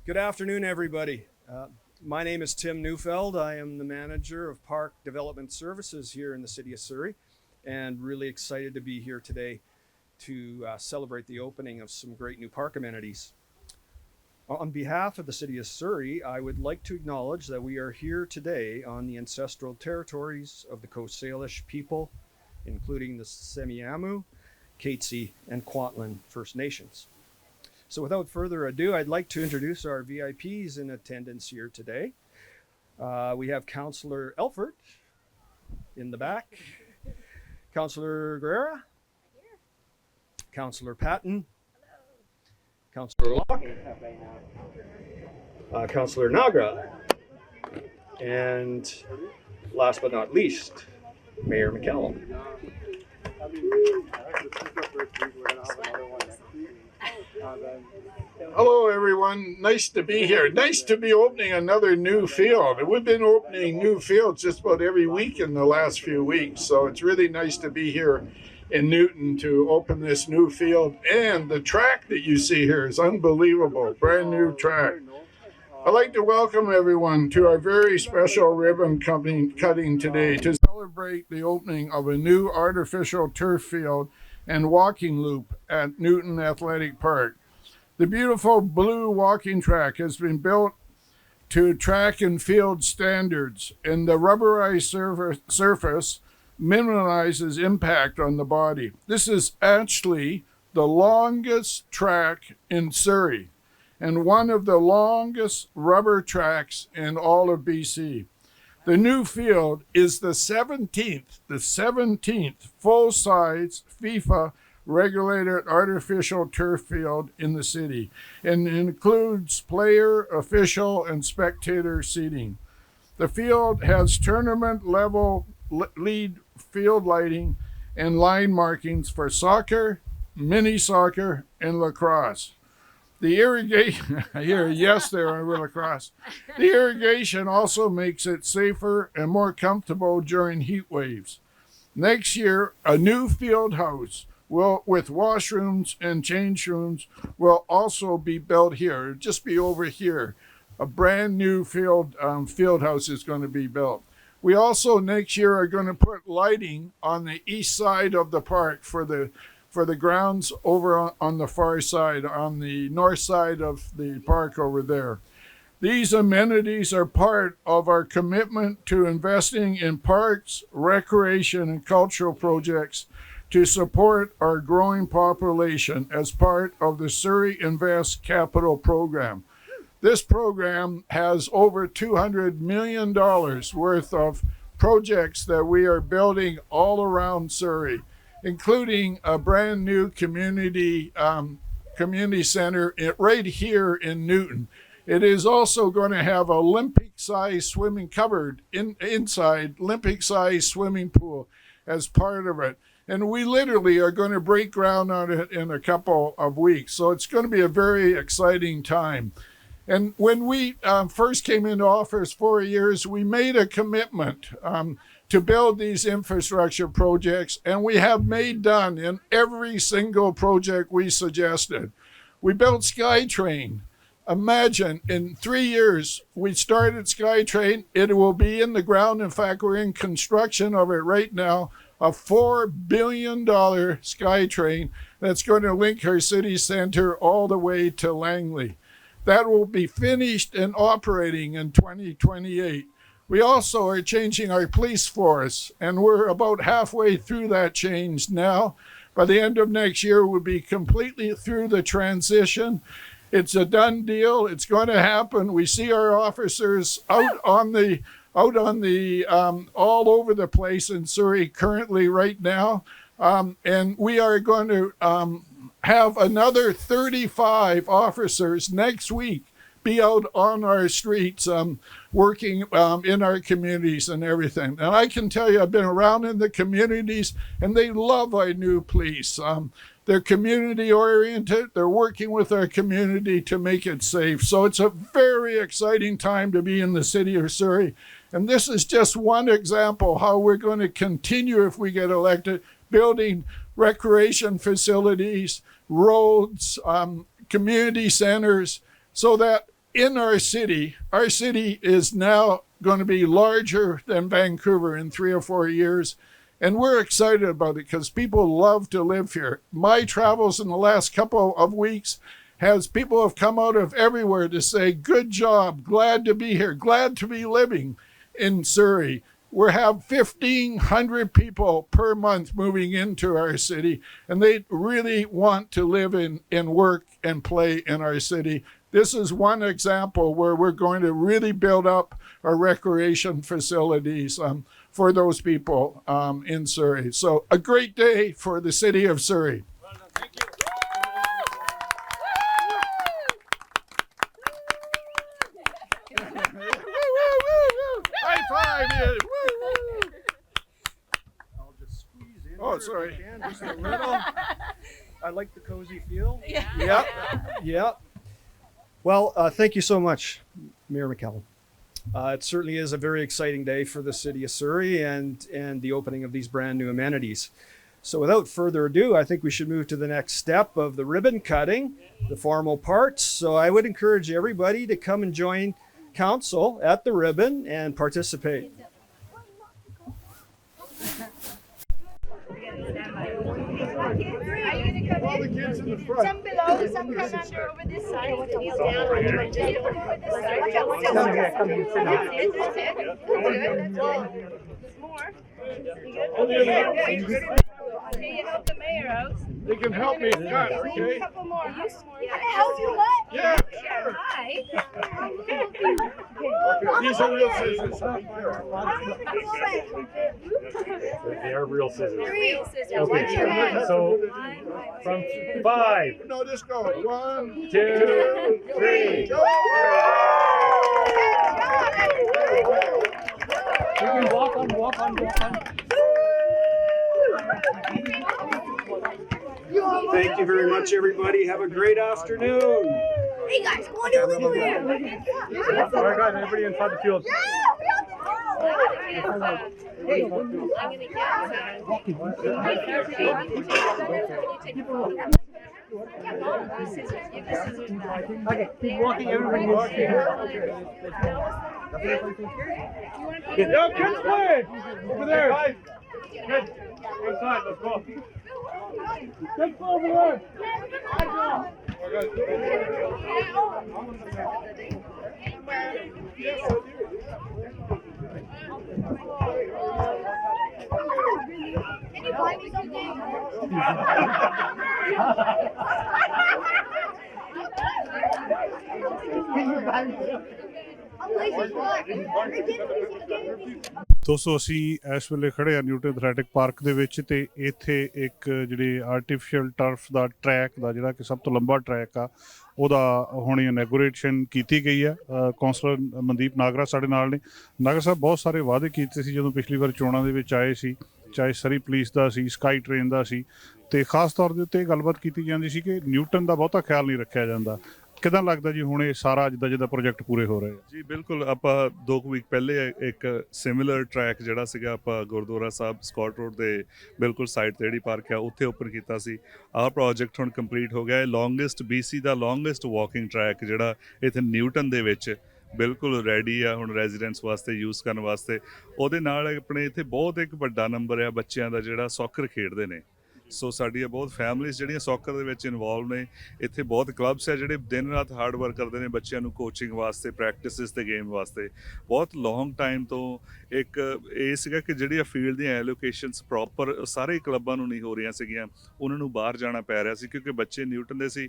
Good afternoon, everybody. My name is Tim Neufeld. I am the manager of Park Development Services here in the city of Surrey, and really excited to be here today to celebrate the opening of some great new park amenities. On behalf of the city of Surrey, I would like to acknowledge that we are here today on the ancestral territories of the Coast Salish people, including the Semiahmoo, Katzie, and Kwantlen First Nations. So without further ado, I'd like to introduce our VIPs in attendance here today. We have Councillor Elfert in the back, Councillor Guerra, Councillor Patton, Councillor Locke, Councillor Nagra, and last but not least, Mayor McCallum. Hello, everyone. Nice to be here. Nice to be opening another new field. We've been opening new fields just about every week in the last few weeks, so it's really nice to be here in Newton to open this new field. And the track that you see here is unbelievable. Brand new track. I'd like to welcome everyone to our very special ribbon cutting today to celebrate the opening of a new artificial turf field and walking loop at Newton Athletic Park. The beautiful blue walking track has been built to track and field standards, and the rubberized surface minimizes impact on the body. This is actually the longest track in Surrey and one of the longest rubber tracks in all of BC. The new field is the 17th full-size FIFA regulated artificial turf field in the city, and includes player, official, and spectator seating. The field has tournament level lead field lighting and line markings for soccer, mini soccer, and lacrosse. The irrigation here, yes, there are lacrosse. The irrigation also makes it safer and more comfortable during heat waves. Next year, a new field house with washrooms and change rooms will also be built here. It'll just be over here. A brand new field house is going to be built. We also next year are going to put lighting on the east side of the park for the grounds over on the far side, on the north side of the park over there. These amenities are part of our commitment to investing in parks, recreation, and cultural projects to support our growing population as part of the Surrey Invest Capital Program. This program has over $200 million worth of projects that we are building all around Surrey, including a brand new community center right here in Newton. It is also going to have Olympic-sized swimming covered inside, Olympic-sized swimming pool as part of it. And we literally are going to break ground on it in a couple of weeks. So it's going to be a very exciting time. And when we first came into office 4 years, we made a commitment to build these infrastructure projects, and we have made done in every single project we suggested. We built SkyTrain. Imagine in 3 years, we started SkyTrain. It will be in the ground. In fact, we're in construction of it right now. A $4 billion SkyTrain that's going to link our city center all the way to Langley. That will be finished and operating in 2028. We also are changing our police force, and we're about halfway through that change now. By the end of next year, we'll be completely through the transition. It's a done deal. It's going to happen. We see our officers out on the all over the place in Surrey currently right now. And we are going to have another 35 officers next week be out on our streets working in our communities and everything. And I can tell you, I've been around in the communities, and they love our new police. They're community oriented. They're working with our community to make it safe. So it's a very exciting time to be in the city of Surrey. And this is just one example how we're going to continue, if we get elected, building recreation facilities, roads, community centers, so that in our city is now going to be larger than Vancouver in 3 or 4 years. And we're excited about it because people love to live here. My travels in the last couple of weeks has people have come out of everywhere to say, good job, glad to be here, glad to be living in Surrey. We have 1,500 people per month moving into our city, and they really want to live and work and play in our city. This is one example where we're going to really build up our recreation facilities for those people in Surrey. So a great day for the city of Surrey. Well done. Thank you. High five! I'll just squeeze in. Oh, here if sorry. I can, just a little. I like the cozy feel. Yeah. Yep. Yep. Well, thank you so much, Mayor McKellen. It certainly is a very exciting day for the city of Surrey and the opening of these brand new amenities. So without further ado, I think we should move to the next step of the ribbon cutting, the formal parts. So I would encourage everybody to come and join council at the ribbon and participate. All the kids in the front. Some below, some come under over this side. Kneel down over this side. Come here, sit down. That's it. That's good. More. Can you help the mayor out? They can help me cut, A okay? couple more. Can I help you what? Yeah, Sure. Hi. these are real scissors. They are real scissors. Three scissors. Okay. Watch your hands. So from 5, No, just go. 1, 2, 3. go! You can walk on. Thank you very much, everybody. Have a great afternoon. Hey guys, come on over here. All right, guys, everybody inside the field. Okay, keep walking, everybody walking. Yo, kids play! Over there! Good. Inside, let's go. Kids play over there! Can you buy me something? ਦੋਸਤੋ ਅਸੀਂ ਇਸ ਵੇਲੇ ਖੜੇ ਆ Newton athletic park ਦੇ ਵਿੱਚ ਤੇ ਇੱਥੇ ਇੱਕ ਜਿਹੜੀ ਆਰਟੀਫੀਸ਼ੀਅਲ ਟਰਫ ਦਾ ਟਰੈਕ ਦਾ ਜਿਹੜਾ ਕਿ ਸਭ ਤੋਂ ਲੰਬਾ ਟਰੈਕ ਆ ਉਹਦਾ ਹੁਣ ਇਨੈਗੋਰੇਸ਼ਨ ਕੀਤੀ ਗਈ ਆ। ਕੌਂਸਲਰ ਮਨਦੀਪ ਨਾਗਰਾ ਸਾਡੇ ਨਾਲ ਨੇ। ਨਾਗਰਾ ਸਾਹਿਬ, ਬਹੁਤ ਸਾਰੇ ਵਾਅਦੇ ਕੀਤੇ ਸੀ ਜਦੋਂ ਪਿਛਲੀ ਵਾਰ ਚੋਣਾਂ ਦੇ ਵਿੱਚ ਆਏ ਸੀ, ਚਾਹੇ ਸਰੀ ਪੁਲਿਸ ਦਾ ਸੀ, ਸਕਾਈ ਟ੍ਰੇਨ ਦਾ ਸੀ, ਤੇ ਖਾਸ ਤੌਰ ਦੇ ਉੱਤੇ ਇਹ ਗੱਲਬਾਤ ਕੀਤੀ ਜਾਂਦੀ ਸੀ ਕਿ ਨਿਊਟਨ ਦਾ ਬਹੁਤਾ ਖਿਆਲ ਨਹੀਂ ਰੱਖਿਆ ਜਾਂਦਾ। ਕਿਦਾਂ ਲੱਗਦਾ ਜੀ ਹੁਣ ਇਹ ਸਾਰਾ ਜਿੱਦਾਂ ਪ੍ਰੋਜੈਕਟ ਪੂਰੇ ਹੋ ਰਹੇ ਆ? ਜੀ ਬਿਲਕੁਲ, ਆਪਾਂ 2 ਵੀਕ ਪਹਿਲੇ ਇੱਕ ਸਿਮਿਲਰ ਟਰੈਕ ਜਿਹੜਾ ਸੀਗਾ ਆਪਾਂ ਗੁਰਦੁਆਰਾ ਸਾਹਿਬ ਸਕਾਟ ਰੋਡ ਦੇ ਬਿਲਕੁਲ ਸਾਈਡ ਤੇ ਜਿਹੜੀ ਪਾਰਕ ਆ ਉੱਥੇ ਓਪਨ ਕੀਤਾ ਸੀ। ਆਹ ਪ੍ਰੋਜੈਕਟ ਹੁਣ ਕੰਪਲੀਟ ਹੋ ਗਿਆ ਹੈ। ਲੌਂਗੈਸਟ BC ਦਾ ਲੌਂਗੈਸਟ ਵਾਕਿੰਗ ਟਰੈਕ ਜਿਹੜਾ ਇੱਥੇ ਨਿਊਟਨ ਦੇ ਵਿੱਚ ਬਿਲਕੁਲ ਰੈਡੀ ਆ ਹੁਣ ਰੈਜ਼ੀਡੈਂਟਸ ਵਾਸਤੇ ਯੂਜ਼ ਕਰਨ ਵਾਸਤੇ। ਉਹਦੇ ਨਾਲ ਆਪਣੇ ਇੱਥੇ ਬਹੁਤ ਇੱਕ ਵੱਡਾ ਨੰਬਰ ਆ ਬੱਚਿਆਂ ਦਾ ਜਿਹੜਾ ਸੌਕਰ ਖੇਡਦੇ ਨੇ। ਸੋ ਸਾਡੀਆਂ ਬਹੁਤ ਫੈਮਲੀਜ਼ ਜਿਹੜੀਆਂ ਸੌਕਰ ਦੇ ਵਿੱਚ ਇਨਵੋਲਵ ਨੇ। ਇੱਥੇ ਬਹੁਤ ਕਲੱਬਸ ਆ ਜਿਹੜੇ ਦਿਨ ਰਾਤ ਹਾਰਡ ਵਰਕ ਕਰਦੇ ਨੇ ਬੱਚਿਆਂ ਨੂੰ ਕੋਚਿੰਗ ਵਾਸਤੇ, ਪ੍ਰੈਕਟਿਸਿਸ ਤੇ ਗੇਮ ਵਾਸਤੇ। ਬਹੁਤ ਲੌਂਗ ਟਾਈਮ ਤੋਂ ਇੱਕ ਇਹ ਸੀਗਾ ਕਿ ਜਿਹੜੀਆਂ ਫੀਲਡ ਦੀਆਂ ਐਲੋਕੇਸ਼ਨਸ ਪ੍ਰੋਪਰ ਸਾਰੇ ਕਲੱਬਾਂ ਨੂੰ ਨਹੀਂ ਹੋ ਰਹੀਆਂ ਸੀਗੀਆਂ, ਉਹਨਾਂ ਨੂੰ ਬਾਹਰ ਜਾਣਾ ਪੈ ਰਿਹਾ ਸੀ ਕਿਉਂਕਿ ਬੱਚੇ ਨਿਊਟਨ ਦੇ ਸੀ।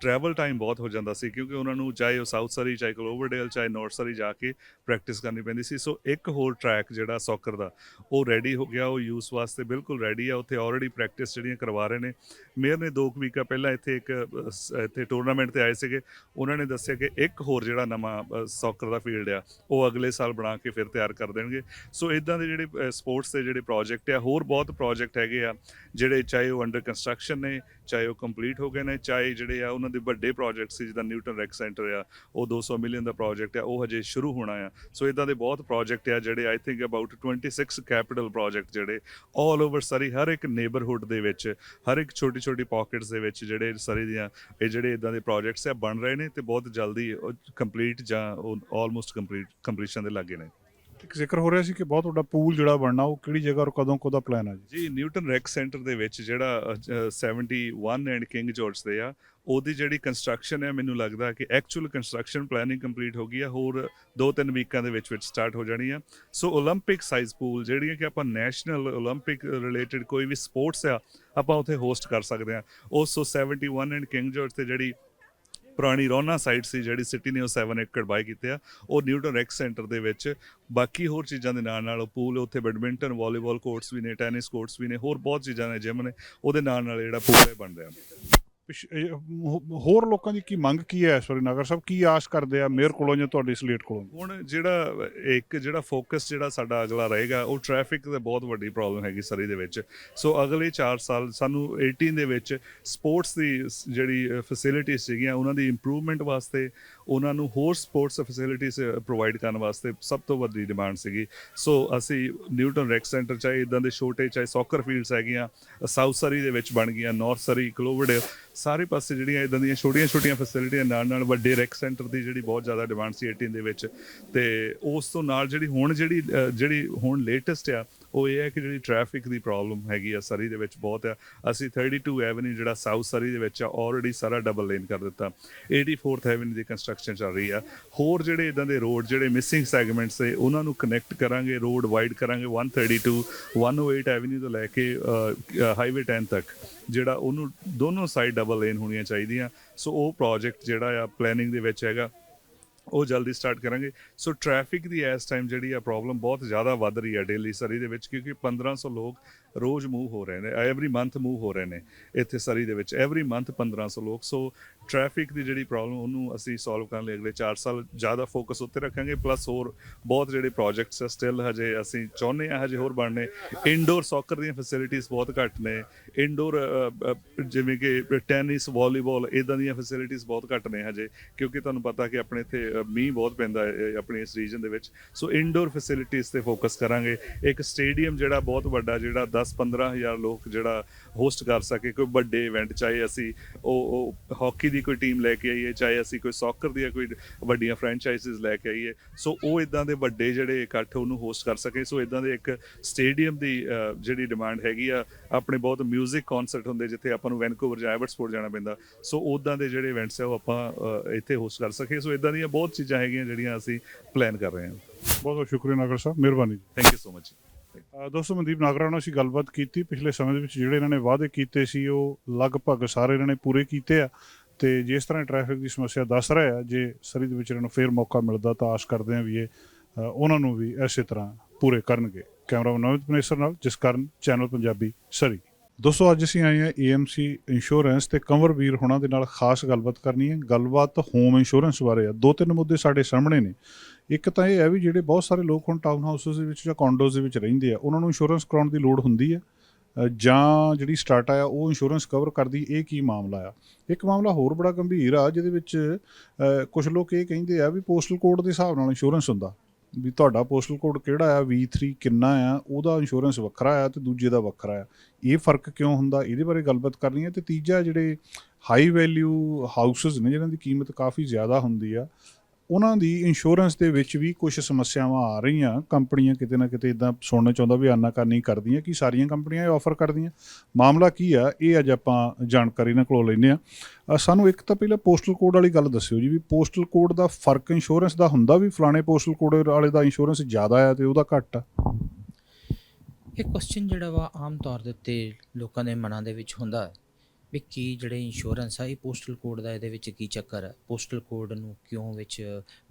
ਟਰੈਵਲ ਟਾਈਮ ਬਹੁਤ ਹੋ ਜਾਂਦਾ ਸੀ ਕਿਉਂਕਿ ਉਹਨਾਂ ਨੂੰ ਚਾਹੇ ਉਹ ਸਾਊਥ ਸਰੀ, ਚਾਹੇ ਕਲੋਵਰਡੇਲ, ਚਾਹੇ ਨਾਰਥ ਸਰੀ ਜਾ ਕੇ ਪ੍ਰੈਕਟਿਸ ਕਰਨੀ ਪੈਂਦੀ ਸੀ। ਸੋ ਇੱਕ ਹੋਰ ਟਰੈਕ ਜਿਹੜਾ ਸੌਕਰ ਦਾ ਉਹ ਰੈਡੀ ਹੋ ਗਿਆ, ਉਹ ਯੂਜ਼ ਵਾਸਤੇ ਬਿਲਕੁਲ ਰੈਡੀ ਆ। ਉੱਥੇ ਆਲਰੇਡੀ ਪ੍ਰੈਕਟਿਸ ਜਿਹੜੀਆਂ ਕਰਵਾ ਰਹੇ ਨੇ। ਮੇਅਰ ਨੇ 2 ਵੀਕਾਂ ਪਹਿਲਾਂ ਇੱਥੇ ਟੂਰਨਾਮੈਂਟ ਤੇ ਆਏ ਸੀਗੇ। ਉਹਨਾਂ ਨੇ ਦੱਸਿਆ ਕਿ ਇੱਕ ਹੋਰ ਜਿਹੜਾ ਨਵਾਂ ਸੌਕਰ ਦਾ ਫੀਲਡ ਆ ਉਹ ਅਗਲੇ ਸਾਲ ਬਣਾ ਕੇ ਫਿਰ ਤਿਆਰ ਕਰ ਦੇਣਗੇ। ਸੋ ਇੱਦਾਂ ਦੇ ਜਿਹੜੇ ਸਪੋਰਟਸ ਦੇ ਜਿਹੜੇ ਪ੍ਰੋਜੈਕਟ ਆ, ਹੋਰ ਬਹੁਤ ਪ੍ਰੋਜੈਕਟ ਹੈਗੇ ਆ ਜਿਹੜੇ ਚਾਹੇ ਉਹ ਅੰਡਰ ਕੰਸਟਰਕਸ਼ਨ ਨੇ, ਚਾਹੇ ਉਹ ਕੰਪਲੀਟ ਹੋ ਗਏ ਨੇ, ਚਾਹੇ ਜਿਹੜੇ ਆ ਉਹਨਾਂ ਦੇ ਵੱਡੇ ਪ੍ਰੋਜੈਕਟ ਸੀ ਜਿੱਦਾਂ ਨਿਊਟਨ ਰੈਕ ਸੈਂਟਰ ਆ, ਉਹ 200 ਮਿਲੀਅਨ ਦਾ ਪ੍ਰੋਜੈਕਟ ਆ, ਉਹ ਹਜੇ ਸ਼ੁਰੂ ਹੋਣਾ ਆ। ਸੋ ਇੱਦਾਂ ਦੇ ਬਹੁਤ ਪ੍ਰੋਜੈਕਟ ਆ ਜਿਹੜੇ I think about 26 capital project ਜਿਹੜੇ ਆਲ ਓਵਰ ਸਰੀ ਹਰ ਇੱਕ ਨੇਬਰਹੁੱਡ ਨੇਬਰਹੁੱਡ ਦੇ ਵਿੱਚ ਹਰ ਇੱਕ ਛੋਟੀ ਪਾਕਟਸ ਦੇ ਵਿੱਚ ਜਿਹੜੇ ਸਰੀ ਦੀਆਂ ਇਹ ਜਿਹੜੇ ਇਦਾਂ ਦੇ ਪ੍ਰੋਜੈਕਟਸ ਆ ਬਣ ਰਹੇ ਨੇ ਤੇ ਬਹੁਤ ਜਲਦੀ ਕੰਪਲੀਟ ਜਾਂ ਆਲਮੋਸਟ ਕੰਪਲੀਸ਼ਨ ਦੇ ਲਾਗੇ ਨੇ। ਇੱਕ ਜ਼ਿਕਰ ਹੋ ਰਿਹਾ ਸੀ ਕਿ ਬਹੁਤ ਵੱਡਾ ਪੂਲ ਜਿਹੜਾ ਬਣਨਾ, ਉਹ ਕਿਹੜੀ ਜਗ੍ਹਾ ਔਰ ਕਦੋਂ ਦਾ ਪਲਾਨ ਹੈ ਜੀ? ਜੀ ਨਿਊਟਨ ਰੈਕ ਸੈਂਟਰ ਦੇ ਵਿੱਚ ਜਿਹੜਾ 71 ਐਂਡ ਕਿੰਗ ਜਾਰਜ ਦੇ ਆ, ਉਹਦੀ ਜਿਹੜੀ ਕੰਸਟਰਕਸ਼ਨ ਹੈ ਮੈਨੂੰ ਲੱਗਦਾ ਕਿ ਐਕਚੁਅਲ ਕੰਸਟਰਕਸ਼ਨ ਪਲੈਨਿੰਗ ਕੰਪਲੀਟ ਹੋ ਗਈ ਆ, ਹੋਰ 2-3 ਵੀਕਾਂ ਦੇ ਵਿੱਚ ਸਟਾਰਟ ਹੋ ਜਾਣੀ ਆ। ਸੋ ਓਲੰਪਿਕ ਸਾਈਜ਼ ਪੂਲ ਜਿਹੜੀਆਂ ਕਿ ਆਪਾਂ ਨੈਸ਼ਨਲ ਓਲੰਪਿਕ ਰਿਲੇਟਡ ਕੋਈ ਵੀ ਸਪੋਰਟਸ ਆ ਆਪਾਂ ਉੱਥੇ ਹੋਸਟ ਕਰ ਸਕਦੇ ਹਾਂ। ਉਸ 71 ਐਂਡ ਕਿੰਗ ਜਾਰਜ ਤੇ ਜਿਹੜੀ ਪੁਰਾਣੀ ਰੋਨਾ ਸਾਈਟ ਸੀ ਜਿਹੜੀ ਸਿਟੀ ਨੇ ਉਹ 7 ਏਕੜ ਬਾਏ ਕੀਤੇ ਆ, ਉਹ ਨਿਊਟਨ ਰੈਕ ਸੈਂਟਰ ਦੇ ਵਿੱਚ ਬਾਕੀ ਹੋਰ ਚੀਜ਼ਾਂ ਦੇ ਨਾਲ ਪੂਲ, ਉੱਥੇ ਬੈਡਮਿੰਟਨ ਵਾਲੀਬਾਲ ਕੋਰਟਸ ਵੀ ਨੇ, ਟੈਨਿਸ ਕੋਰਟਸ ਵੀ ਨੇ, ਹੋਰ ਬਹੁਤ ਚੀਜ਼ਾਂ ਨੇ, ਜਿਮ ਨੇ, ਉਹਦੇ ਨਾਲ ਜਿਹੜਾ ਪੂਲ ਹੈ ਬਣ ਰਿਹਾ। ਹੋਰ ਲੋਕਾਂ ਦੀ ਕੀ ਮੰਗ ਕੀ ਹੈ ਇਸ ਵਾਰੀ? ਨਗਰ ਸਾਹਿਬ ਕੀ ਆਸ ਕਰਦੇ ਆ ਮੇਅਰ ਕੋਲੋਂ ਜਾਂ ਤੁਹਾਡੀ ਸਲੇਟ ਕੋਲੋਂ? ਹੁਣ ਜਿਹੜਾ ਫੋਕਸ ਜਿਹੜਾ ਸਾਡਾ ਅਗਲਾ ਰਹੇਗਾ ਉਹ ਟ੍ਰੈਫਿਕ ਦਾ ਬਹੁਤ ਵੱਡੀ ਪ੍ਰੋਬਲਮ ਹੈਗੀ ਸਰੀ ਦੇ ਵਿੱਚ। ਸੋ ਅਗਲੇ 4 ਸਾਲ ਸਾਨੂੰ 18 ਦੇ ਵਿੱਚ ਸਪੋਰਟਸ ਦੀ ਜਿਹੜੀ ਫੈਸਿਲਿਟੀਜ਼ ਸੀਗੀਆਂ ਉਹਨਾਂ ਦੀ ਇੰਪਰੂਵਮੈਂਟ ਵਾਸਤੇ, ਉਹਨਾਂ ਨੂੰ ਹੋਰ ਸਪੋਰਟਸ ਫੈਸਿਲਿਟੀਜ਼ ਪ੍ਰੋਵਾਈਡ ਕਰਨ ਵਾਸਤੇ ਸਭ ਤੋਂ ਵੱਡੀ ਡਿਮਾਂਡ ਸੀਗੀ। ਸੋ ਅਸੀਂ ਨਿਊਟਨ ਰੈਕ ਸੈਂਟਰ ਚਾਹੇ ਇੱਦਾਂ ਦੇ ਛੋਟੇ, ਚਾਹੇ ਸੌਕਰ ਫੀਲਡਸ ਹੈਗੀਆਂ, ਸਾਊਥ ਸਰੀ ਦੇ ਵਿੱਚ ਬਣ ਗਈਆਂ, ਨਾਰਥ ਸਰੀ, ਕਲੋਵਰਡੇਲ, ਸਾਰੇ ਪਾਸੇ ਜਿਹੜੀਆਂ ਇੱਦਾਂ ਦੀਆਂ ਛੋਟੀਆਂ ਫੈਸਿਲਿਟੀਆਂ ਨਾਲ ਵੱਡੇ ਰੈਕ ਸੈਂਟਰ ਦੀ ਜਿਹੜੀ ਬਹੁਤ ਜ਼ਿਆਦਾ ਡਿਮਾਂਡ ਸੀ 18 ਦੇ ਵਿੱਚ। ਤੇ ਉਸ ਤੋਂ ਨਾਲ ਜਿਹੜੀ ਹੁਣ ਲੇਟੈਸਟ ਆ ਉਹ ਇਹ ਹੈ ਕਿ ਜਿਹੜੀ ਟ੍ਰੈਫਿਕ ਦੀ ਪ੍ਰੋਬਲਮ ਹੈਗੀ ਆ ਸਰੀ ਦੇ ਵਿੱਚ ਬਹੁਤ ਆ। ਅਸੀਂ 32 ਐਵਨਿਊ ਜਿਹੜਾ ਸਾਊਥ ਸਰੀ ਦੇ ਵਿੱਚ ਆ ਆਲਰੇਡੀ ਸਾਰਾ ਡਬਲ ਲੇਨ ਕਰ ਦਿੱਤਾ। 84th ਐਵਨਿਊ ਦੀ ਕੰਸਟਰਕਸ਼ਨ ਚੱਲ ਰਹੀ ਆ। ਹੋਰ ਜਿਹੜੇ ਇੱਦਾਂ ਦੇ ਰੋਡ ਜਿਹੜੇ ਮਿਸਿੰਗ ਸੈਗਮੈਂਟਸ ਹੈ ਉਹਨਾਂ ਨੂੰ ਕਨੈਕਟ ਕਰਾਂਗੇ, ਰੋਡ ਵਾਈਡ ਕਰਾਂਗੇ। 132 108 ਐਵਨਿਊ ਤੋਂ ਲੈ ਕੇ ਹਾਈਵੇ 10 ਤੱਕ ਜਿਹੜਾ ਉਹਨੂੰ ਦੋਨੋਂ ਸਾਈਡ ਡਬਲ ਲੇਨ ਹੋਣੀਆਂ ਚਾਹੀਦੀਆਂ। ਸੋ ਉਹ ਪ੍ਰੋਜੈਕਟ ਜਿਹੜਾ ਆ ਪਲੈਨਿੰਗ ਦੇ ਵਿੱਚ ਹੈਗਾ, ਉਹ ਜਲਦੀ ਸਟਾਰਟ ਕਰਾਂਗੇ। ਸੋ ਟ੍ਰੈਫਿਕ ਦੀ ਇਸ ਟਾਈਮ ਜਿਹੜੀ ਆ ਪ੍ਰੋਬਲਮ ਬਹੁਤ ਜ਼ਿਆਦਾ ਵੱਧ ਰਹੀ ਹੈ ਡੇਲੀ ਸਰੀ ਦੇ ਵਿੱਚ, ਕਿਉਂਕਿ 1500 ਲੋਕ ਰੋਜ਼ ਮੂਵ ਹੋ ਰਹੇ ਨੇ, ਐਵਰੀ ਮੰਥ ਮੂਵ ਹੋ ਰਹੇ ਨੇ ਇੱਥੇ ਸਰੀ ਦੇ ਵਿੱਚ, ਐਵਰੀ ਮੰਥ 1500 ਲੋਕ। ਸੋ ਟ੍ਰੈਫਿਕ ਦੀ ਜਿਹੜੀ ਪ੍ਰੋਬਲਮ ਉਹਨੂੰ ਅਸੀਂ ਸੋਲਵ ਕਰਨ ਲਈ ਅਗਲੇ 4 ਸਾਲ ਜ਼ਿਆਦਾ ਫੋਕਸ ਉੱਤੇ ਰੱਖਾਂਗੇ। ਪਲੱਸ ਹੋਰ ਬਹੁਤ ਜਿਹੜੇ ਪ੍ਰੋਜੈਕਟਸ ਆ ਸਟਿਲ ਹਜੇ ਅਸੀਂ ਚਾਹੁੰਦੇ ਹਾਂ ਹਜੇ ਹੋਰ ਬਣਨੇ। ਇਨਡੋਰ ਸੌਕਰ ਦੀਆਂ ਫੈਸਿਲਿਟੀਜ਼ ਬਹੁਤ ਘੱਟ ਨੇ, ਇਨਡੋਰ ਜਿਵੇਂ ਕਿ ਟੈਨਿਸ, ਵਾਲੀਬਾਲ, ਇੱਦਾਂ ਦੀਆਂ ਫੈਸਿਲਿਟੀਜ਼ ਬਹੁਤ ਘੱਟ ਨੇ ਹਜੇ, ਕਿਉਂਕਿ ਤੁਹਾਨੂੰ ਪਤਾ ਕਿ ਆਪਣੇ ਇੱਥੇ ਮੀਂਹ ਬਹੁਤ ਪੈਂਦਾ ਹੈ ਆਪਣੇ ਇਸ ਰੀਜਨ ਦੇ ਵਿੱਚ। ਸੋ ਇਨਡੋਰ ਫੈਸਿਲਿਟੀਜ਼ ਤੇ ਫੋਕਸ ਕਰਾਂਗੇ। ਇੱਕ ਸਟੇਡੀਅਮ ਜਿਹੜਾ ਬਹੁਤ ਵੱਡਾ, ਜਿਹੜਾ 10-15 ਹਜ਼ਾਰ ਲੋਕ ਜਿਹੜਾ ਹੋਸਟ ਕਰ ਸਕੇ ਕੋਈ ਵੱਡੇ ਇਵੈਂਟ, ਚਾਹੇ ਅਸੀਂ ਉਹ ਹਾਕੀ ਦੀ ਕੋਈ ਟੀਮ ਲੈ ਕੇ ਆਈਏ, ਚਾਹੇ ਅਸੀਂ ਕੋਈ ਸੌਕਰ ਦੀਆਂ ਕੋਈ ਵੱਡੀਆਂ ਫਰੈਂਚਾਈਜ਼ਿਸ ਲੈ ਕੇ ਆਈਏ। ਸੋ ਉਹ ਇੱਦਾਂ ਦੇ ਵੱਡੇ ਜਿਹੜੇ ਇਕੱਠ ਉਹਨੂੰ ਹੋਸਟ ਕਰ ਸਕੇ। ਸੋ ਇੱਦਾਂ ਦੇ ਇੱਕ ਸਟੇਡੀਅਮ ਦੀ ਜਿਹੜੀ ਡਿਮਾਂਡ ਹੈਗੀ ਆ। ਆਪਣੇ ਬਹੁਤ ਮਿਊਜ਼ਿਕ ਕਨਸਰਟ ਹੁੰਦੇ ਜਿੱਥੇ ਆਪਾਂ ਨੂੰ ਵੈਨਕੂਵਰ ਜਾਂ ਐਬਟਸਫੋਰਡ ਜਾਣਾ ਪੈਂਦਾ, ਸੋ ਉੱਦਾਂ ਦੇ ਜਿਹੜੇ ਇਵੈਂਟਸ ਆ ਉਹ ਆਪਾਂ ਇੱਥੇ ਹੋਸਟ ਕਰ ਸਕੇ। ਸੋ ਇੱਦਾਂ ਦੀਆਂ ਬਹੁਤ ਚੀਜ਼ਾਂ ਹੈਗੀਆਂ ਜਿਹੜੀਆਂ ਅਸੀਂ ਪਲਾਨ ਕਰ ਰਹੇ ਹਾਂ। ਬਹੁਤ ਬਹੁਤ ਸ਼ੁਕਰੀਆ ਨਾਗਰ ਸਾਹਿਬ, ਮਿਹਰਬਾਨੀ। Thank you so much. ਦੋਸਤੋ, ਮਨਦੀਪ ਨਾਗਰਾ ਨਾਲ ਅਸੀਂ ਗੱਲਬਾਤ ਕੀਤੀ। ਪਿਛਲੇ ਸਮੇਂ ਦੇ ਵਿੱਚ ਜਿਹੜੇ ਇਹਨਾਂ ਨੇ ਵਾਅਦੇ ਕੀਤੇ ਸੀ ਉਹ ਲਗਭਗ ਸਾਰੇ ਇਹਨਾਂ ਨੇ ਪੂਰੇ ਕੀਤੇ ਆ। ਤੇ ਜਿਸ ਤਰ੍ਹਾਂ ਟ੍ਰੈਫਿਕ ਦੀ ਸਮੱਸਿਆ ਦੱਸ ਰਹੇ ਆ, ਜੇ ਸਰੀ ਦੇ ਵਿੱਚ ਇਹਨਾਂ ਨੂੰ ਫੇਰ ਮੌਕਾ ਮਿਲਦਾ ਤਾਂ ਆਸ ਕਰਦੇ ਹਾਂ ਵੀ ਇਹ ਉਹਨਾਂ ਨੂੰ ਵੀ ਇਸੇ ਤਰ੍ਹਾਂ ਪੂਰੇ ਕਰਨਗੇ। ਕੈਮਰਾਮੈਨ ਨਵਿਤ ਪਨੇਸਰ ਨਾਲ ਜਸਕਰਨ, ਚੈਨਲ ਪੰਜਾਬੀ, ਸਰੀ। ਦੋਸਤੋ, ਅੱਜ ਅਸੀਂ ਆਏ ਹਾਂ AMC ਇੰਸ਼ੋਰੈਂਸ ਤੇ ਕੰਵਰਵੀਰ ਹੋਣਾ ਦੇ ਨਾਲ ਖਾਸ ਗੱਲਬਾਤ ਕਰਨੀ ਹੈ। ਗੱਲਬਾਤ ਹੋਮ ਇੰਸ਼ੋਰੈਂਸ ਬਾਰੇ ਆ। 2-3 ਮੁੱਦੇ ਸਾਡੇ ਸਾਹਮਣੇ ਨੇ। ਇੱਕ ਤਾਂ ਇਹ ਹੈ ਵੀ ਜਿਹੜੇ ਬਹੁਤ ਸਾਰੇ ਲੋਕ ਹੁਣ ਟਾਊਨ ਹਾਊਸਿਸ ਦੇ ਵਿੱਚ ਜਾਂ ਕੌਂਡੋਜ਼ ਦੇ ਵਿੱਚ ਰਹਿੰਦੇ ਆ, ਉਹਨਾਂ ਨੂੰ ਇੰਸ਼ੋਰੈਂਸ ਕਰਾਉਣ ਦੀ ਲੋੜ ਹੁੰਦੀ ਹੈ ਜਾਂ ਜਿਹੜੀ ਸਟਾਰਟਾ ਆ ਉਹ ਇੰਸ਼ੋਰੈਂਸ ਕਵਰ ਕਰਦੀ, ਇਹ ਕੀ ਮਾਮਲਾ ਆ? ਇੱਕ ਮਾਮਲਾ ਹੋਰ ਬੜਾ ਗੰਭੀਰ ਆ, ਜਿਹਦੇ ਵਿੱਚ ਕੁਝ ਲੋਕ ਇਹ ਕਹਿੰਦੇ ਆ ਵੀ ਪੋਸਟਲ ਕੋਡ ਦੇ ਹਿਸਾਬ ਨਾਲ ਇੰਸ਼ੋਰੈਂਸ ਹੁੰਦਾ, ਵੀ ਤੁਹਾਡਾ ਪੋਸਟਲ ਕੋਡ ਕਿਹੜਾ ਆ, V3 ਕਿੰਨਾ ਆ, ਉਹਦਾ ਇੰਸ਼ੋਰੈਂਸ ਵੱਖਰਾ ਆ ਤੇ ਦੂਜੇ ਦਾ ਵੱਖਰਾ ਆ। ਇਹ ਫਰਕ ਕਿਉਂ ਹੁੰਦਾ, ਇਹਦੇ ਬਾਰੇ ਗੱਲਬਾਤ ਕਰਨੀ ਹੈ। ਤੇ ਤੀਜਾ, ਜਿਹੜੇ ਹਾਈ ਵੈਲਿਊ ਹਾਊਸਿਸ ਨੇ ਜਿਨ੍ਹਾਂ ਦੀ ਕੀਮਤ ਕਾਫੀ ਜ਼ਿਆਦਾ ਹੁੰਦੀ ਆ, ਉਹਨਾਂ ਦੀ ਇੰਸ਼ੋਰੈਂਸ ਦੇ ਵਿੱਚ ਵੀ ਕੁਝ ਸਮੱਸਿਆਵਾਂ ਆ ਰਹੀਆਂ। ਕੰਪਨੀਆਂ ਕਿਤੇ ਨਾ ਕਿਤੇ ਇੱਦਾਂ ਸੁਣਨਾ ਚਾਹੁੰਦਾ ਵੀ ਆਨਾਕਾਨੀ ਕਰਦੀਆਂ, ਕਿ ਸਾਰੀਆਂ ਕੰਪਨੀਆਂ ਇਹ ਆਫਰ ਕਰਦੀਆਂ। ਮਾਮਲਾ ਕੀ ਆ, ਇਹ ਅੱਜ ਆਪਾਂ ਜਾਣਕਾਰੀ ਇਹਨਾਂ ਕੋਲੋਂ ਲੈਂਦੇ ਹਾਂ। ਸਾਨੂੰ ਇੱਕ ਤਾਂ ਪਹਿਲਾਂ ਪੋਸਟਲ ਕੋਡ ਵਾਲੀ ਗੱਲ ਦੱਸਿਓ ਜੀ, ਵੀ ਪੋਸਟਲ ਕੋਡ ਦਾ ਫਰਕ ਇੰਸ਼ੋਰੈਂਸ ਦਾ ਹੁੰਦਾ, ਵੀ ਫਲਾਣੇ ਪੋਸਟਲ ਕੋਡ ਵਾਲੇ ਦਾ ਇੰਸ਼ੋਰੈਂਸ ਜ਼ਿਆਦਾ ਆ ਤੇ ਉਹਦਾ ਘੱਟ ਆ? ਇਹ ਕੁਐਸਚਨ ਜਿਹੜਾ ਵਾ ਆਮ ਤੌਰ ਦੇ ਉੱਤੇ ਲੋਕਾਂ ਦੇ ਮਨਾਂ ਦੇ ਵਿੱਚ ਹੁੰਦਾ ਹੈ ਵੀ ਕੀ ਜਿਹੜੇ ਇੰਸ਼ੋਰੈਂਸ ਆ ਇਹ ਪੋਸਟਲ ਕੋਡ ਦਾ ਇਹਦੇ ਵਿੱਚ ਕੀ ਚੱਕਰ ਹੈ, ਪੋਸਟਲ ਕੋਡ ਨੂੰ ਕਿਉਂ ਵਿੱਚ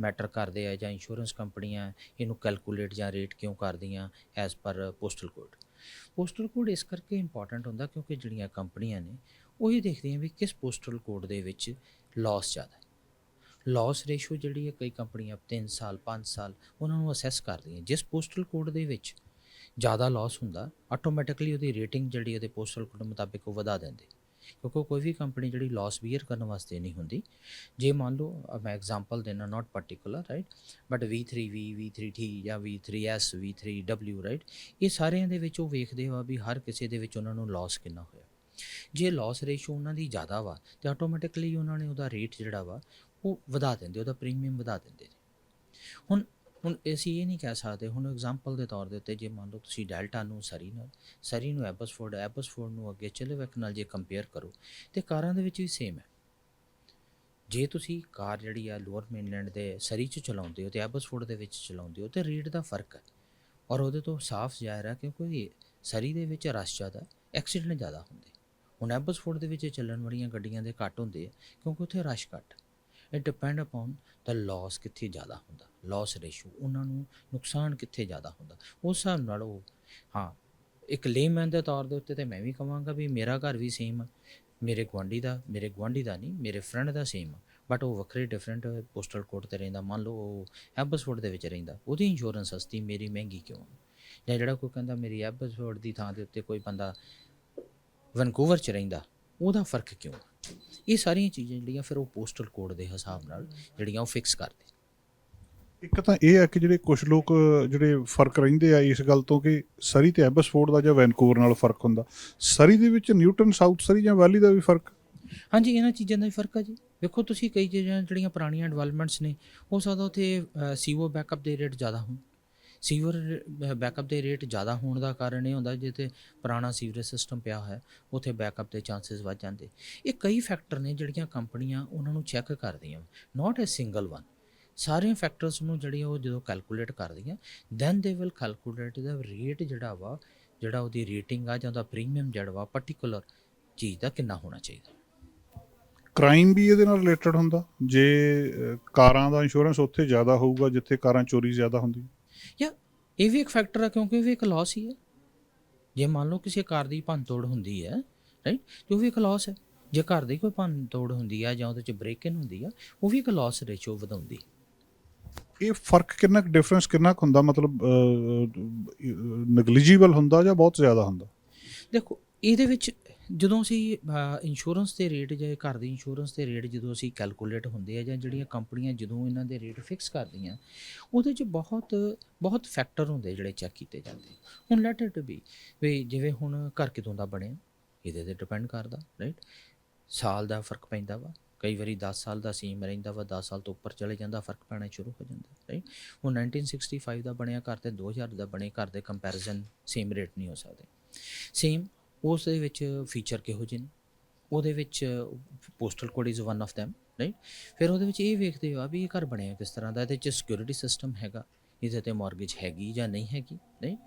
ਮੈਟਰ ਕਰਦੇ ਆ, ਜਾਂ ਇੰਸ਼ੋਰੈਂਸ ਕੰਪਨੀਆਂ ਇਹਨੂੰ ਕੈਲਕੂਲੇਟ ਜਾਂ ਰੇਟ ਕਿਉਂ ਕਰਦੀਆਂ as per postal code. Postal code ਇਸ ਕਰਕੇ ਇੰਪੋਰਟੈਂਟ ਹੁੰਦਾ ਕਿਉਂਕਿ ਜਿਹੜੀਆਂ ਕੰਪਨੀਆਂ ਨੇ ਉਹ ਇਹ ਦੇਖਦੀਆਂ ਵੀ ਕਿਸ ਪੋਸਟਲ ਕੋਡ ਦੇ ਵਿੱਚ ਲਾਸ ਜ਼ਿਆਦਾ ਹੈ। ਲਾਸ ਰੇਸ਼ੋ ਜਿਹੜੀ ਹੈ ਕਈ ਕੰਪਨੀਆਂ 3 ਸਾਲ 5 ਸਾਲ ਉਹਨਾਂ ਨੂੰ ਅਸੈਸ ਕਰਦੀਆਂ। ਜਿਸ ਪੋਸਟਲ ਕੋਡ ਦੇ ਵਿੱਚ ਜ਼ਿਆਦਾ ਲਾਸ ਹੁੰਦਾ, ਆਟੋਮੈਟਿਕਲੀ ਉਹਦੀ ਰੇਟਿੰਗ ਜਿਹੜੀ ਉਹਦੇ ਪੋਸਟਲ ਕੋਡ ਮੁਤਾਬਿਕ ਉਹ ਵਧਾ ਦਿੰਦੇ। ਕਿਉਂਕਿ ਕੋਈ ਵੀ ਕੰਪਨੀ ਜਿਹੜੀ ਲਾਸ ਬੀਅਰ ਕਰਨ ਵਾਸਤੇ ਨਹੀਂ ਹੁੰਦੀ। ਜੇ ਮੰਨ ਲਓ ਮੈਂ ਐਗਜ਼ਾਮਪਲ ਦੇਣਾ, ਨਾਟ particular right, but V3V, V3T ਜਾਂ V3S, V3W ਰਾਈਟ, ਇਹ ਸਾਰਿਆਂ ਦੇ ਵਿੱਚ ਉਹ ਵੇਖਦੇ ਵਾ ਵੀ ਹਰ ਕਿਸੇ ਦੇ ਵਿੱਚ ਉਹਨਾਂ ਨੂੰ ਲਾਸ ਕਿੰਨਾ ਹੋਇਆ। ਜੇ ਲਾਸ ਰੇਸ਼ੋ ਉਹਨਾਂ ਦੀ ਜ਼ਿਆਦਾ ਵਾ ਤੇ ਆਟੋਮੈਟਿਕਲੀ ਉਹਨਾਂ ਨੇ ਉਹਦਾ ਰੇਟ ਜਿਹੜਾ ਵਾ ਉਹ ਵਧਾ ਦਿੰਦੇ, ਉਹਦਾ ਪ੍ਰੀਮੀਅਮ ਵਧਾ ਦਿੰਦੇ ਨੇ। ਹੁਣ ਅਸੀਂ ਇਹ ਨਹੀਂ ਕਹਿ ਸਕਦੇ, ਹੁਣ ਐਗਜ਼ਾਮਪਲ ਦੇ ਤੌਰ ਦੇ ਉੱਤੇ ਜੇ ਮੰਨ ਲਓ ਤੁਸੀਂ ਡੈਲਟਾ ਨੂੰ ਸਰੀ ਨੂੰ ਐਬਸਫੋਰਡ ਨੂੰ ਅੱਗੇ ਚਿਲਵੈਕ ਨਾਲ ਜੇ ਕੰਪੇਅਰ ਕਰੋ ਤੇ ਕਾਰਾਂ ਦੇ ਵਿੱਚ ਵੀ ਸੇਮ ਹੈ। ਜੇ ਤੁਸੀਂ ਕਾਰ ਜਿਹੜੀ ਆ ਲੋਅਰ ਮੇਨਲੈਂਡ ਦੇ ਸਰੀ 'ਚ ਚਲਾਉਂਦੇ ਹੋ ਤੇ ਐਬਸਫੋਰਡ ਦੇ ਵਿੱਚ ਚਲਾਉਂਦੇ ਹੋ ਤੇ ਰੇਟ ਦਾ ਫਰਕ ਹੈ, ਔਰ ਉਹਦੇ ਤੋਂ ਸਾਫ਼ ਜ਼ਾਹਿਰ ਹੈ ਕਿਉਂਕਿ ਸਰੀ ਦੇ ਵਿੱਚ ਰਸ਼ ਜ਼ਿਆਦਾ, ਐਕਸੀਡੈਂਟ ਜ਼ਿਆਦਾ ਹੁੰਦੇ। ਹੁਣ ਐਬਸਫੋਰਡ ਦੇ ਵਿੱਚ ਚੱਲਣ ਵਾਲੀਆਂ ਗੱਡੀਆਂ ਦੇ ਘੱਟ ਹੁੰਦੇ ਆ ਕਿਉਂਕਿ ਉੱਥੇ ਰਸ਼ ਘੱਟ। It depend upon the loss ਕਿੱਥੇ ਜ਼ਿਆਦਾ ਹੁੰਦਾ, ਲਾਸ ਰੇਸ਼ੋ, ਉਹਨਾਂ ਨੂੰ ਨੁਕਸਾਨ ਕਿੱਥੇ ਜ਼ਿਆਦਾ ਹੁੰਦਾ, ਉਸ ਹਿਸਾਬ ਨਾਲ ਉਹ। ਹਾਂ, ਇੱਕ ਲੇਮੈਨ ਦੇ ਤੌਰ ਦੇ ਉੱਤੇ ਤਾਂ ਮੈਂ ਵੀ ਕਹਾਂਗਾ ਵੀ ਮੇਰਾ ਘਰ ਵੀ ਸੇਮ ਆ, ਮੇਰੇ ਗੁਆਂਢੀ ਦਾ ਨਹੀਂ, ਮੇਰੇ ਫਰੈਂਡ ਦਾ ਸੇਮ ਆ, ਬਟ ਉਹ ਵੱਖਰੇ ਡਿਫਰੈਂਟ ਪੋਸਟਲ ਕੋਡ 'ਤੇ ਰਹਿੰਦਾ। ਮੰਨ ਲਓ ਉਹ ਐਬਸਫੋਰਡ ਦੇ ਵਿੱਚ ਰਹਿੰਦਾ, ਉਹਦੀ ਇੰਸ਼ੋਰੈਂਸ ਸਸਤੀ, ਮੇਰੀ ਮਹਿੰਗੀ ਕਿਉਂ? ਜਾਂ ਜਿਹੜਾ ਕੋਈ ਕਹਿੰਦਾ ਮੇਰੀ ਐਬਸਫੋਰਡ ਦੀ ਥਾਂ ਦੇ ਉੱਤੇ ਕੋਈ ਬੰਦਾ ਵੈਨਕੂਵਰ 'ਚ ਰਹਿੰਦਾ, ਉਹਦਾ ਫਰਕ ਕਿਉਂ? ਇਹ ਸਾਰੀਆਂ ਚੀਜ਼ਾਂ ਜਿਹੜੀਆਂ ਫਿਰ ਉਹ ਪੋਸਟਲ ਕੋਡ ਦੇ ਹਿਸਾਬ ਨਾਲ ਜਿਹੜੀਆਂ ਉਹ ਫਿਕਸ ਕਰਦੇ। ਇੱਕ ਤਾਂ ਇਹ ਹੈ ਕਿ ਜਿਹੜੇ ਕੁਝ ਲੋਕ ਜਿਹੜੇ ਫਰਕ ਰਹਿੰਦੇ ਆ ਇਸ ਗੱਲ ਤੋਂ ਕਿ ਸਰੀ ਤੇ ਐਬਸਫੋਰਡ ਦਾ ਜਾਂ ਵੈਨਕੂਵਰ ਨਾਲ ਫਰਕ ਹੁੰਦਾ, ਸਰੀ ਦੇ ਵਿੱਚ ਨਿਊਟਨ, ਸਾਊਥ ਸਰੀ ਜਾਂ ਵੈਲੀ ਦਾ ਵੀ ਫਰਕ। ਹਾਂਜੀ, ਇਹਨਾਂ ਚੀਜ਼ਾਂ ਦਾ ਵੀ ਫਰਕ ਆ ਜੀ। ਵੇਖੋ ਤੁਸੀਂ ਕਈ ਚੀਜ਼ਾਂ ਜਿਹੜੀਆਂ ਪੁਰਾਣੀਆਂ ਡਿਵੈਲਪਮੈਂਟਸ ਨੇ, ਹੋ ਸਕਦਾ ਉੱਥੇ ਸੀਵਰ ਬੈਕਅਪ ਦੇ ਰੇਟ ਜ਼ਿਆਦਾ ਹੋਣ। ਸੀਵਰ ਬੈਕਅਪ ਦੇ ਰੇਟ ਜ਼ਿਆਦਾ ਹੋਣ ਦਾ ਕਾਰਨ ਇਹ ਹੁੰਦਾ ਜਿੱਥੇ ਪੁਰਾਣਾ ਸੀਵਰੇਜ ਸਿਸਟਮ ਪਿਆ ਹੋਇਆ, ਉੱਥੇ ਬੈਕਅਪ ਦੇ ਚਾਂਸਿਸ ਵੱਧ ਜਾਂਦੇ। ਇਹ ਕਈ ਫੈਕਟਰ ਨੇ ਜਿਹੜੀਆਂ ਕੰਪਨੀਆਂ ਉਹਨਾਂ ਨੂੰ ਚੈੱਕ ਕਰਦੀਆਂ, ਨਾਟ ਏ ਸਿੰਗਲ ਵਨ। ਸਾਰੇ ਫੈਕਟਰਸ ਨੂੰ ਜਿਹੜੀਆਂ ਉਹ ਜਦੋਂ ਕੈਲਕੂਲੇਟ ਕਰਦੀਆਂ, then they will calculate the rate ਜਿਹੜਾ ਉਹਦੀ ਰੇਟਿੰਗ ਆ ਜਾਂ ਉਹਦਾ ਪ੍ਰੀਮੀਅਮ ਜਿਹੜਾ ਵਾ ਪਰਟੀਕੂਲਰ ਚੀਜ਼ ਦਾ ਕਿੰਨਾ ਹੋਣਾ ਚਾਹੀਦਾ। ਕ੍ਰਾਈਮ ਵੀ ਇਹਦੇ ਨਾਲ ਰਿਲੇਟਡ ਹੁੰਦਾ, ਜੇ ਕਾਰਾਂ ਦਾ ਇੰਸ਼ੋਰੈਂਸ ਉੱਥੇ ਜ਼ਿਆਦਾ ਹੋਊਗਾ ਜਿੱਥੇ ਕਾਰਾਂ ਚੋਰੀ ਜ਼ਿਆਦਾ ਹੁੰਦੀ। ਜਾਂ ਇਹ ਵੀ ਇੱਕ ਫੈਕਟਰ ਆ ਕਿਉਂਕਿ ਇਹ ਵੀ ਇੱਕ ਲਾਸ ਹੀ ਹੈ। ਜੇ ਮੰਨ ਲਓ ਕਿਸੇ ਕਾਰ ਦੀ ਭੰਨ ਤੋੜ ਹੁੰਦੀ ਹੈ ਰਾਈਟ, ਤੇ ਉਹ ਵੀ ਇੱਕ ਲਾਸ ਹੈ। ਜੇ ਘਰ ਦੀ ਕੋਈ ਭੰਨ ਤੋੜ ਹੁੰਦੀ ਆ ਜਾਂ ਉਹਦੇ 'ਚ ਬ੍ਰੇਕ ਇਨ ਹੁੰਦੀ ਆ, ਉਹ ਵੀ ਇੱਕ ਲਾਸ ਰੇਸ਼ੋ ਵਧਾਉਂਦੀ। ਇਹ ਫਰਕ ਕਿੰਨਾ ਕੁ ਡਿਫਰੈਂਸ ਕਿੰਨਾ ਕੁ ਹੁੰਦਾ, ਮਤਲਬ ਨੈਗਲੀਜੀਬਲ ਹੁੰਦਾ ਜਾਂ ਬਹੁਤ ਜ਼ਿਆਦਾ ਹੁੰਦਾ? ਦੇਖੋ ਇਹਦੇ ਵਿੱਚ ਜਦੋਂ ਅਸੀਂ ਇੰਸ਼ੋਰੈਂਸ ਦੇ ਰੇਟ ਜਾਂ ਘਰ ਦੀ ਇੰਸ਼ੋਰੈਂਸ ਦੇ ਰੇਟ ਜਦੋਂ ਅਸੀਂ ਕੈਲਕੂਲੇਟ ਹੁੰਦੇ ਆ ਜਾਂ ਜਿਹੜੀਆਂ ਕੰਪਨੀਆਂ ਜਦੋਂ ਇਹਨਾਂ ਦੇ ਰੇਟ ਫਿਕਸ ਕਰਦੀਆਂ, ਉਹਦੇ 'ਚ ਬਹੁਤ ਫੈਕਟਰ ਹੁੰਦੇ ਜਿਹੜੇ ਚੈੱਕ ਕੀਤੇ ਜਾਂਦੇ। ਹੁਣ ਲੈਟ ਇਟ ਬੀ ਵੀ ਜਿਵੇਂ ਹੁਣ ਘਰ ਕਿਦੋਂ ਦਾ ਬਣਿਆ, ਇਹਦੇ 'ਤੇ ਡਿਪੈਂਡ ਕਰਦਾ ਰਾਈਟ। ਸਾਲ ਦਾ ਫਰਕ ਪੈਂਦਾ ਵਾ, ਕਈ ਵਾਰੀ 10 ਸਾਲ ਦਾ ਸੇਮ ਰਹਿੰਦਾ ਵਾ, 10 ਸਾਲ ਤੋਂ ਉੱਪਰ ਚਲੇ ਜਾਂਦਾ ਫਰਕ ਪੈਣਾ ਸ਼ੁਰੂ ਹੋ ਜਾਂਦਾ ਰਾਈਟ। ਹੁਣ 1965 ਦਾ ਬਣਿਆ ਘਰ ਅਤੇ 2000 ਦਾ ਬਣੇ ਘਰ ਦੇ ਕੰਪੈਰੀਜ਼ਨ ਸੇਮ ਰੇਟ ਨਹੀਂ ਹੋ ਸਕਦੇ। ਸੇਮ ਉਸ ਦੇ ਵਿੱਚ ਫੀਚਰ ਕਿਹੋ ਜਿਹੇ ਨੇ, ਉਹਦੇ ਵਿੱਚ postal code is one of them right. ਫਿਰ ਉਹਦੇ ਵਿੱਚ ਇਹ ਵੇਖਦੇ ਆ ਵੀ ਇਹ ਘਰ ਬਣਿਆ ਕਿਸ ਤਰ੍ਹਾਂ ਦਾ, ਇਹਦੇ 'ਚ ਸਿਕਿਉਰਿਟੀ ਸਿਸਟਮ ਹੈਗਾ, ਇਹਦੇ 'ਤੇ ਮੌਰਗੇਜ ਹੈਗੀ ਜਾਂ ਨਹੀਂ ਹੈਗੀ ਰਾਈਟ।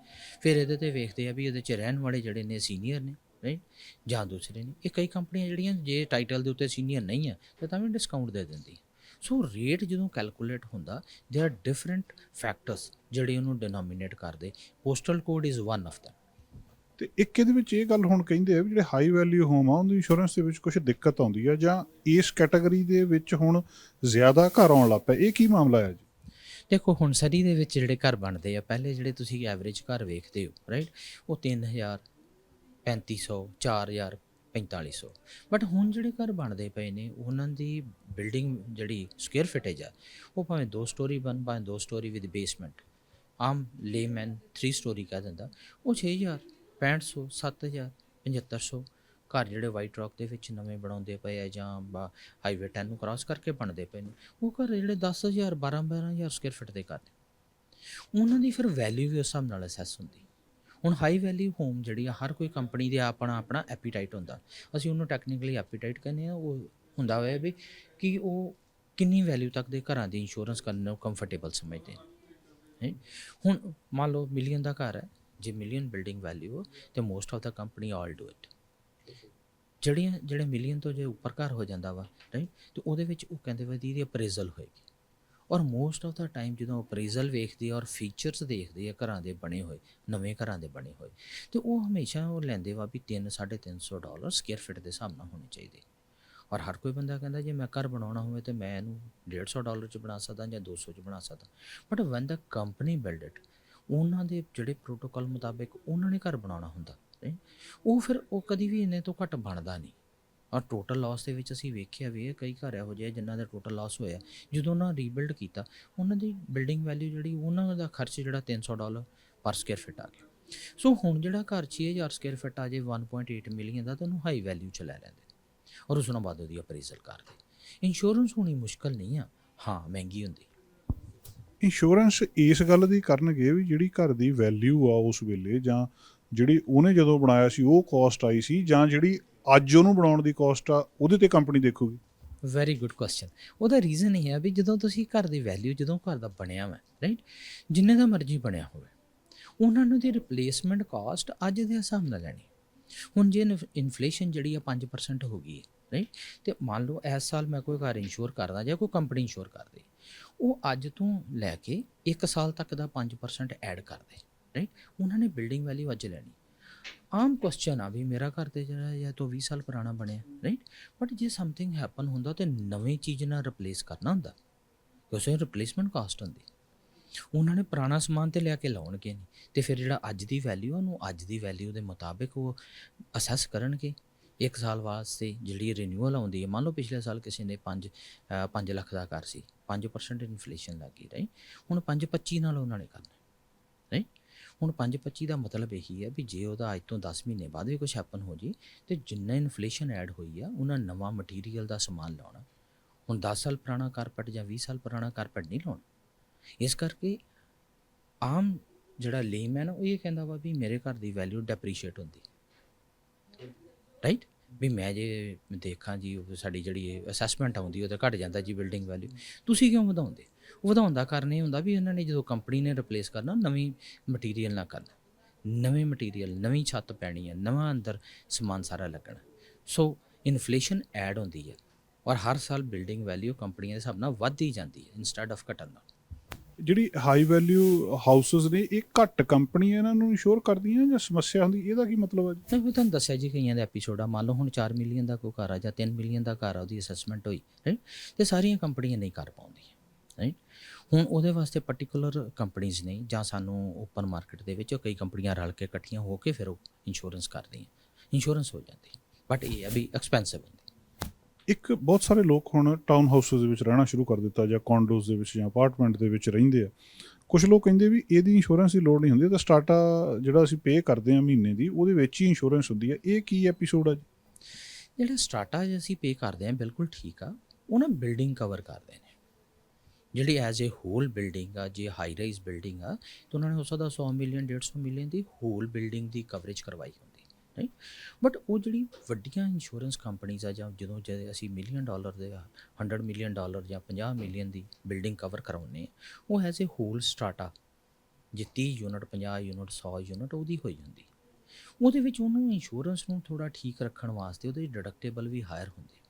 ਫਿਰ ਇਹਦੇ 'ਤੇ ਵੇਖਦੇ ਆ ਵੀ ਇਹਦੇ 'ਚ ਰਹਿਣ ਵਾਲੇ ਜਿਹੜੇ ਨੇ ਸੀਨੀਅਰ ਨੇ ਰਾਈਟ ਜਾਂ ਦੂਸਰੇ ਨੇ। ਇਹ ਕਈ ਕੰਪਨੀਆਂ ਜਿਹੜੀਆਂ ਜੇ ਟਾਈਟਲ ਦੇ ਉੱਤੇ ਸੀਨੀਅਰ ਨਹੀਂ ਆ ਤਾਂ ਵੀ ਡਿਸਕਾਊਂਟ ਦੇ ਦਿੰਦੀ। ਸੋ ਰੇਟ ਜਦੋਂ ਕੈਲਕੂਲੇਟ ਹੁੰਦਾ, ਦੇ ਆਰ ਡਿਫਰੈਂਟ ਫੈਕਟਰਸ ਜਿਹੜੇ ਉਹਨੂੰ ਡਿਨੋਮੀਨੇਟ ਕਰਦੇ। Postal code is one of them. ਤੇ ਇੱਕ ਇਹਦੇ ਵਿੱਚ ਇਹ ਗੱਲ ਹੁਣ ਕਹਿੰਦੇ ਆ ਵੀ ਜਿਹੜੇ ਹਾਈ ਵੈਲਿਊ ਹੋਮ ਆ ਉਹਦੀ ਇੰਸ਼ੋਰੈਂਸ ਦੇ ਵਿੱਚ ਕੁਝ ਦਿੱਕਤ ਆਉਂਦੀ ਆ ਜਾਂ ਇਸ ਕੈਟਾਗਰੀ ਦੇ ਵਿੱਚ ਹੁਣ ਜ਼ਿਆਦਾ ਘਰ ਆਉਣ ਲੱਗ ਪਿਆ, ਇਹ ਕੀ ਮਾਮਲਾ ਹੈ ਜੀ? ਦੇਖੋ ਹੁਣ ਸਰੀ ਦੇ ਵਿੱਚ ਜਿਹੜੇ ਘਰ ਬਣਦੇ ਆ, ਪਹਿਲੇ ਜਿਹੜੇ ਤੁਸੀਂ ਐਵਰੇਜ ਘਰ ਵੇਖਦੇ ਹੋ ਰਾਈਟ, ਉਹ 3000, 3500, 4000, 4500। ਬਟ ਹੁਣ ਜਿਹੜੇ ਘਰ ਬਣਦੇ ਪਏ ਨੇ ਉਹਨਾਂ ਦੀ ਬਿਲਡਿੰਗ ਜਿਹੜੀ ਸਕੁਅਰ ਫਿਟੇਜ ਆ, ਉਹ ਭਾਵੇਂ 2 ਸਟੋਰੀ ਬਣ, ਭਾਵੇਂ 2 story with basement, Aam layman 3 story ਕਹਿ ਦਿੰਦਾ, ਉਹ 6000, 6500, 7000, 7500 ਘਰ ਜਿਹੜੇ ਵਾਈਟ ਰੌਕ ਦੇ ਵਿੱਚ ਨਵੇਂ ਬਣਾਉਂਦੇ ਪਏ ਆ ਜਾਂ ਹਾਈਵੇ 10 ਨੂੰ ਕ੍ਰਾਸ ਕਰਕੇ ਬਣਦੇ ਪਏ ਨੇ, ਉਹ ਘਰ ਜਿਹੜੇ 10,000, 12,000 ਸਕੁਅਰ ਫਿਟ ਦੇ ਘਰ ਨੇ, ਉਹਨਾਂ ਦੀ ਫਿਰ ਵੈਲਿਊ ਵੀ ਉਸ ਹਿਸਾਬ ਨਾਲ ਅਸੈਸ ਹੁੰਦੀ। ਹੁਣ ਹਾਈ ਵੈਲਿਊ ਹੋਮ ਜਿਹੜੀ ਆ, ਹਰ ਕੋਈ ਕੰਪਨੀ ਦੇ ਆਪਣਾ ਐਪੀਟਾਈਟ ਹੁੰਦਾ, ਅਸੀਂ ਉਹਨੂੰ ਟੈਕਨੀਕਲੀ ਐਪੀਟਾਈਟ ਕਹਿੰਦੇ ਆ। ਉਹ ਹੁੰਦਾ ਹੋਇਆ ਵੀ ਕਿ ਉਹ ਕਿੰਨੀ ਵੈਲਿਊ ਤੱਕ ਦੇ ਘਰਾਂ ਦੀ ਇੰਸ਼ੋਰੈਂਸ ਕਰਨ ਨੂੰ ਕੰਫਰਟੇਬਲ ਸਮਝਦੇ ਨੇ। ਹੁਣ ਮੰਨ ਲਓ ਮਿਲੀਅਨ ਦਾ ਘਰ ਹੈ, ਜੇ ਮਿਲੀਅਨ ਬਿਲਡਿੰਗ ਵੈਲਿਊ ਤੇ most of the company all do it. ਜਿਹੜੇ ਮਿਲੀਅਨ ਤੋਂ ਜੇ ਉੱਪਰ ਘਰ ਹੋ ਜਾਂਦਾ ਵਾ ਰਾਈਟ, ਤੇ ਉਹਦੇ ਵਿੱਚ ਉਹ ਕਹਿੰਦੇ ਵਾ ਇਹਦੀ ਅਪਰੇਜ਼ਲ ਹੋਏਗੀ। ਔਰ ਮੋਸਟ ਆਫ ਦਾ ਟਾਈਮ ਜਦੋਂ ਅਪਰੇਜ਼ਲ ਵੇਖਦੇ ਆ ਔਰ ਫੀਚਰਸ ਦੇਖਦੇ ਆ ਘਰਾਂ ਦੇ ਬਣੇ ਹੋਏ, ਨਵੇਂ ਘਰਾਂ ਦੇ ਬਣੇ ਹੋਏ, ਤੇ ਉਹ ਹਮੇਸ਼ਾ ਉਹ ਲੈਂਦੇ ਵਾ ਵੀ $300-350 ਸਕੁਅਰ ਫਿਟ ਦੇ ਹਿਸਾਬ ਨਾਲ ਹੋਣੇ ਚਾਹੀਦੇ। ਔਰ ਹਰ ਕੋਈ ਬੰਦਾ ਕਹਿੰਦਾ ਜੇ ਮੈਂ ਘਰ ਬਣਾਉਣਾ ਹੋਵੇ ਤਾਂ ਮੈਂ ਇਹਨੂੰ $150 'ਚ ਬਣਾ ਸਕਦਾ ਜਾਂ 200 'ਚ ਬਣਾ ਸਕਦਾ। But van the company build it, ਉਹਨਾਂ ਦੇ ਜਿਹੜੇ ਪ੍ਰੋਟੋਕਾਲ ਮੁਤਾਬਿਕ ਉਹਨਾਂ ਨੇ ਘਰ ਬਣਾਉਣਾ ਹੁੰਦਾ, ਉਹ ਫਿਰ ਉਹ ਕਦੀ ਵੀ ਇੰਨੇ ਤੋਂ ਘੱਟ ਬਣਦਾ ਨਹੀਂ। ਔਰ ਟੋਟਲ ਲਾਸ ਦੇ ਵਿੱਚ ਅਸੀਂ ਵੇਖਿਆ ਵੀ ਇਹ ਕਈ ਘਰ ਇਹੋ ਜਿਹੇ ਜਿਨ੍ਹਾਂ ਦਾ ਟੋਟਲ ਲਾਸ ਹੋਇਆ। ਜਦੋਂ ਉਹਨਾਂ ਰੀਬਿਲਡ ਕੀਤਾ ਉਹਨਾਂ ਦੀ ਬਿਲਡਿੰਗ ਵੈਲਿਊ ਜਿਹੜੀ ਉਹਨਾਂ ਦਾ ਖਰਚ ਜਿਹੜਾ $300 ਪਰ ਸਕੁਅਰ ਫਿਟ ਆ ਗਿਆ। ਸੋ ਹੁਣ ਜਿਹੜਾ ਘਰ 6000 ਸਕੁਅਰ ਫਿਟ ਆ ਜੇ 1.8 ਮਿਲੀਅਨ ਦਾ, ਤਾਂ ਉਹਨੂੰ ਹਾਈ ਵੈਲਿਊ 'ਚ ਲੈ ਲੈਂਦੇ ਔਰ ਉਸ ਤੋਂ ਬਾਅਦ ਉਹਦੀ ਅਪਰੇਜ਼ਲ ਕਰਦੇ। ਇੰਸ਼ੋਰੈਂਸ ਹੋਣੀ ਮੁਸ਼ਕਲ ਨਹੀਂ ਆ, ਹਾਂ ਮਹਿੰਗੀ ਹੁੰਦੀ। ਇੰਸ਼ੋਰੈਂਸ ਇਸ ਗੱਲ ਦੀ ਕਰਨਗੇ ਵੀ ਜਿਹੜੀ ਘਰ ਦੀ ਵੈਲਿਊ ਆ ਉਸ ਵੇਲੇ, ਜਾਂ ਜਿਹੜੀ ਉਹਨੇ ਜਦੋਂ ਬਣਾਇਆ ਸੀ ਉਹ ਕਾਸਟ ਆਈ ਸੀ, ਜਾਂ ਜਿਹੜੀ ਅੱਜ ਉਹਨੂੰ ਬਣਾਉਣ ਦੀ ਕਾਸਟ ਆ ਉਹਦੇ ਤੇ ਕੰਪਨੀ ਦੇਖੂਗੀ। Very good question. ਉਹਦਾ ਰੀਜ਼ਨ ਇਹ ਹੈ ਵੀ ਜਦੋਂ ਤੁਸੀਂ ਘਰ ਦੀ ਵੈਲਿਊ, ਜਦੋਂ ਘਰ ਦਾ ਬਣਿਆ ਵਾ ਰਾਈਟ, ਜਿੰਨੇ ਦਾ ਮਰਜ਼ੀ ਬਣਿਆ ਹੋਵੇ, ਉਹਨਾਂ ਨੂੰ ਦੀ ਰਿਪਲੇਸਮੈਂਟ ਕਾਸਟ ਅੱਜ ਦੇ ਹਿਸਾਬ ਨਾਲ ਲੈਣੀ। ਹੁਣ ਜੇ ਇਨਫਲੇਸ਼ਨ ਜਿਹੜੀ ਆ 5% ਹੋ ਗਈ ਹੈ ਰਾਈਟ, ਅਤੇ ਮੰਨ ਲਓ ਇਸ ਸਾਲ ਮੈਂ ਕੋਈ ਘਰ ਇੰਸ਼ੋਰ ਕਰਦਾ ਜਾਂ ਕੋਈ ਕੰਪਨੀ ਇੰਸ਼ੋਰ ਕਰਦੀ, ਉਹ ਅੱਜ ਤੋਂ ਲੈ ਕੇ 1 ਸਾਲ ਤੱਕ ਦਾ 5% ਐਡ ਕਰਦੇ ਰਾਈਟ। ਉਹਨਾਂ ਨੇ ਬਿਲਡਿੰਗ ਵੈਲਿਊ ਅੱਜ ਲੈਣੀ। ਆਮ ਕੁਐਸਚਨ ਆ ਵੀ ਮੇਰਾ ਘਰ ਤੇ ਜਿਹੜਾ ਜਾਂ ਤੋਂ 20 ਸਾਲ ਪੁਰਾਣਾ ਬਣਿਆ ਰਾਈਟ, ਬਟ ਜੇ ਸਮਥਿੰਗ ਹੈਪਨ ਹੁੰਦਾ ਤਾਂ ਨਵੀਂ ਚੀਜ਼ ਨਾਲ ਰਿਪਲੇਸ ਕਰਨਾ ਹੁੰਦਾ, ਕਿਉਂਕਿ ਰਿਪਲੇਸਮੈਂਟ ਕਾਸਟ ਹੁੰਦੀ। ਉਹਨਾਂ ਨੇ ਪੁਰਾਣਾ ਸਮਾਨ ਤੇ ਲਿਆ ਕੇ ਲਾਉਣਗੇ ਨਹੀਂ, ਅਤੇ ਫਿਰ ਜਿਹੜਾ ਅੱਜ ਦੀ ਵੈਲਿਊ ਉਹਨੂੰ ਅੱਜ ਦੀ ਵੈਲਿਊ ਦੇ ਮੁਤਾਬਿਕ ਉਹ ਅਸੈਸ ਕਰਨਗੇ। 1 ਸਾਲ ਵਾਸਤੇ ਜਿਹੜੀ ਰੀਨਿਊਅਲ ਆਉਂਦੀ ਹੈ, ਮੰਨ ਲਓ ਪਿਛਲੇ ਸਾਲ ਕਿਸੇ ਨੇ 5 ਲੱਖ ਦਾ ਘਰ ਸੀ, 5% ਇਨਫਲੇਸ਼ਨ ਲੱਗ ਗਈ ਰਾਈਟ, ਹੁਣ 5.25 ਨਾਲ ਉਹਨਾਂ ਨੇ ਕਰਨਾ ਰਾਈਟ। ਹੁਣ 5.25 ਦਾ ਮਤਲਬ ਇਹੀ ਹੈ ਵੀ ਜੇ ਉਹਦਾ ਅੱਜ ਤੋਂ 10 ਮਹੀਨੇ ਬਾਅਦ ਵੀ ਕੁਛ ਹੈਪਨ ਹੋ ਜੇ, ਅਤੇ ਜਿੰਨਾ ਇਨਫਲੇਸ਼ਨ ਐਡ ਹੋਈ ਆ ਉਹਨਾਂ ਨਵਾਂ ਮਟੀਰੀਅਲ ਦਾ ਸਮਾਨ ਲਾਉਣਾ। ਹੁਣ 10 ਸਾਲ ਪੁਰਾਣਾ ਕਾਰਪੈਟ ਜਾਂ 20 ਸਾਲ ਪੁਰਾਣਾ ਕਾਰਪੈਟ ਨਹੀਂ ਲਾਉਣਾ। ਇਸ ਕਰਕੇ ਆਮ ਜਿਹੜਾ ਲੇਮੈਨ ਉਹ ਇਹ ਕਹਿੰਦਾ ਵਾ ਵੀ ਮੇਰੇ ਘਰ ਦੀ ਵੈਲਿਊ ਡੈਪਰੀਸ਼ੀਏਟ ਹੁੰਦੀ ਰਾਈਟ, ਵੀ ਮੈਂ ਜੇ ਦੇਖਾਂ ਜੀ ਸਾਡੀ ਜਿਹੜੀ ਅਸੈਸਮੈਂਟ ਆਉਂਦੀ ਉਹ ਤਾਂ ਘੱਟ ਜਾਂਦਾ ਜੀ ਬਿਲਡਿੰਗ ਵੈਲਿਊ, ਤੁਸੀਂ ਕਿਉਂ ਵਧਾਉਂਦੇ? ਵਧਾਉਣ ਦਾ ਕਾਰਨ ਇਹ ਹੁੰਦਾ ਵੀ ਇਹਨਾਂ ਨੇ ਜਦੋਂ ਕੰਪਨੀ ਨੇ ਰਿਪਲੇਸ ਕਰਨਾ, ਨਵੀਂ ਮਟੀਰੀਅਲ ਨਾਲ ਕਰਨਾ, ਨਵੇਂ ਮਟੀਰੀਅਲ, ਨਵੀਂ ਛੱਤ ਪੈਣੀ ਹੈ, ਨਵਾਂ ਅੰਦਰ ਸਮਾਨ ਸਾਰਾ ਲੱਗਣਾ। ਸੋ ਇਨਫਲੇਸ਼ਨ ਐਡ ਹੁੰਦੀ ਹੈ ਔਰ ਹਰ ਸਾਲ ਬਿਲਡਿੰਗ ਵੈਲਿਊ ਕੰਪਨੀਆਂ ਦੇ ਹਿਸਾਬ ਨਾਲ ਵੱਧਦੀ ਜਾਂਦੀ ਹੈ ਇੰਸਟੈਡ ਆਫ ਘਟਣ ਨਾਲ। ਜਿਹੜੀ ਹਾਈ ਵੈਲਿਊ ਹਾਊਸਸ ਨੇ ਇਹ ਘੱਟ ਕੰਪਨੀਆਂ ਇਹਨਾਂ ਨੂੰ ਇੰਸ਼ੋਰ ਕਰਦੀਆਂ ਜਾਂ ਸਮੱਸਿਆ ਹੁੰਦੀ, ਇਹਦਾ ਕੀ ਮਤਲਬ ਹੈ ਜੀ? ਤਾਂ ਮੈਂ ਤੁਹਾਨੂੰ ਦੱਸਿਆ ਜੀ ਕਈਆਂ ਦਾ ਐਪੀਸੋਡ ਆ। ਮੰਨ ਲਓ ਹੁਣ 4 ਮਿਲੀਅਨ ਦਾ ਕੋਈ ਘਰ ਆ ਜਾਂ 3 ਮਿਲੀਅਨ ਦਾ ਘਰ ਆ, ਉਹਦੀ ਅਸੈਸਮੈਂਟ ਹੋਈ ਰਾਈਟ, ਅਤੇ ਸਾਰੀਆਂ ਕੰਪਨੀਆਂ ਨਹੀਂ ਕਰ ਪਾਉਂਦੀਆਂ ਰਾਈਟ। ਹੁਣ ਉਹਦੇ ਵਾਸਤੇ ਪਰਟੀਕੂਲਰ ਕੰਪਨੀਜ਼ ਨੇ, ਜਾਂ ਸਾਨੂੰ ਓਪਨ ਮਾਰਕੀਟ ਦੇ ਵਿੱਚ ਕਈ ਕੰਪਨੀਆਂ ਰਲ ਕੇ ਇਕੱਠੀਆਂ ਹੋ ਕੇ ਫਿਰ ਉਹ ਇੰਸ਼ੋਰੈਂਸ ਕਰਦੀਆਂ, ਇੰਸ਼ੋਰੈਂਸ ਹੋ ਜਾਂਦੀ, ਬਟ ਇਹ ਹੈ ਵੀ ਐਕਸਪੈਂਸਿਵ ਹੁੰਦੀ। ਇੱਕ ਬਹੁਤ ਸਾਰੇ ਲੋਕ ਹੁਣ ਟਾਊਨ ਹਾਊਸਿਸ ਦੇ ਵਿੱਚ ਰਹਿਣਾ ਸ਼ੁਰੂ ਕਰ ਦਿੱਤਾ, ਜਾਂ ਕੌਂਡੋਜ਼ ਦੇ ਵਿੱਚ ਜਾਂ ਅਪਾਰਟਮੈਂਟ ਦੇ ਵਿੱਚ ਰਹਿੰਦੇ ਆ। ਕੁਝ ਲੋਕ ਕਹਿੰਦੇ ਵੀ ਇਹਦੀ ਇੰਸ਼ੋਰੈਂਸ ਦੀ ਲੋੜ ਨਹੀਂ ਹੁੰਦੀ, ਤਾਂ ਸਟਾਟਾ ਜਿਹੜਾ ਅਸੀਂ ਪੇ ਕਰਦੇ ਹਾਂ ਮਹੀਨੇ ਦੀ, ਉਹਦੇ ਵਿੱਚ ਹੀ ਇੰਸ਼ੋਰੈਂਸ ਹੁੰਦੀ ਹੈ। ਇਹ ਕੀ ਐਪੀਸੋਡ ਆ ਜੀ? ਜਿਹੜਾ ਸਟਾਟਾ ਜੇ ਅਸੀਂ ਪੇ ਕਰਦੇ ਹਾਂ ਬਿਲਕੁਲ ਠੀਕ ਆ, ਉਹ ਨਾ ਬਿਲਡਿੰਗ ਕਵਰ ਕਰਦੇ ਨੇ। ਜਿਹੜੀ ਐਜ਼ ਏ ਹੋਲ ਬਿਲਡਿੰਗ ਆ, ਜੇ ਹਾਈ ਰਾਈਜ਼ ਬਿਲਡਿੰਗ ਆ, ਤਾਂ ਉਹਨਾਂ ਨੇ ਹੋ ਸਕਦਾ 100 ਮਿਲੀਅਨ 150 ਮਿਲੀਅਨ ਦੀ ਹੋਲ ਬਿਲਡਿੰਗ ਦੀ ਕਵਰੇਜ ਕਰਵਾਈ ਹੁੰਦੀ ਰਾਈਟ। ਬਟ ਉਹ ਜਿਹੜੀ ਵੱਡੀਆਂ ਇੰਸ਼ੋਰੈਂਸ ਕੰਪਨੀਜ਼ ਆ, ਜਾਂ ਜਦੋਂ ਅਸੀਂ $1 ਮਿਲੀਅਨ ਦੇ $100 ਮਿਲੀਅਨ ਜਾਂ 50 ਮਿਲੀਅਨ ਦੀ ਬਿਲਡਿੰਗ ਕਵਰ ਕਰਾਉਂਦੇ ਹਾਂ, ਉਹ ਐਜ਼ ਏ ਹੋਲ ਸਟਾਟਾ ਜੇ 30 ਯੂਨਿਟ 50 ਯੂਨਿਟ 100 ਯੂਨਿਟ ਉਹਦੀ ਹੋਈ ਹੁੰਦੀ। ਉਹਦੇ ਵਿੱਚ ਉਹਨੂੰ ਇੰਸ਼ੋਰੈਂਸ ਨੂੰ ਥੋੜ੍ਹਾ ਠੀਕ ਰੱਖਣ ਵਾਸਤੇ ਉਹਦੇ ਡਿਡਕਟੇਬਲ ਵੀ ਹਾਇਰ ਹੁੰਦੇ।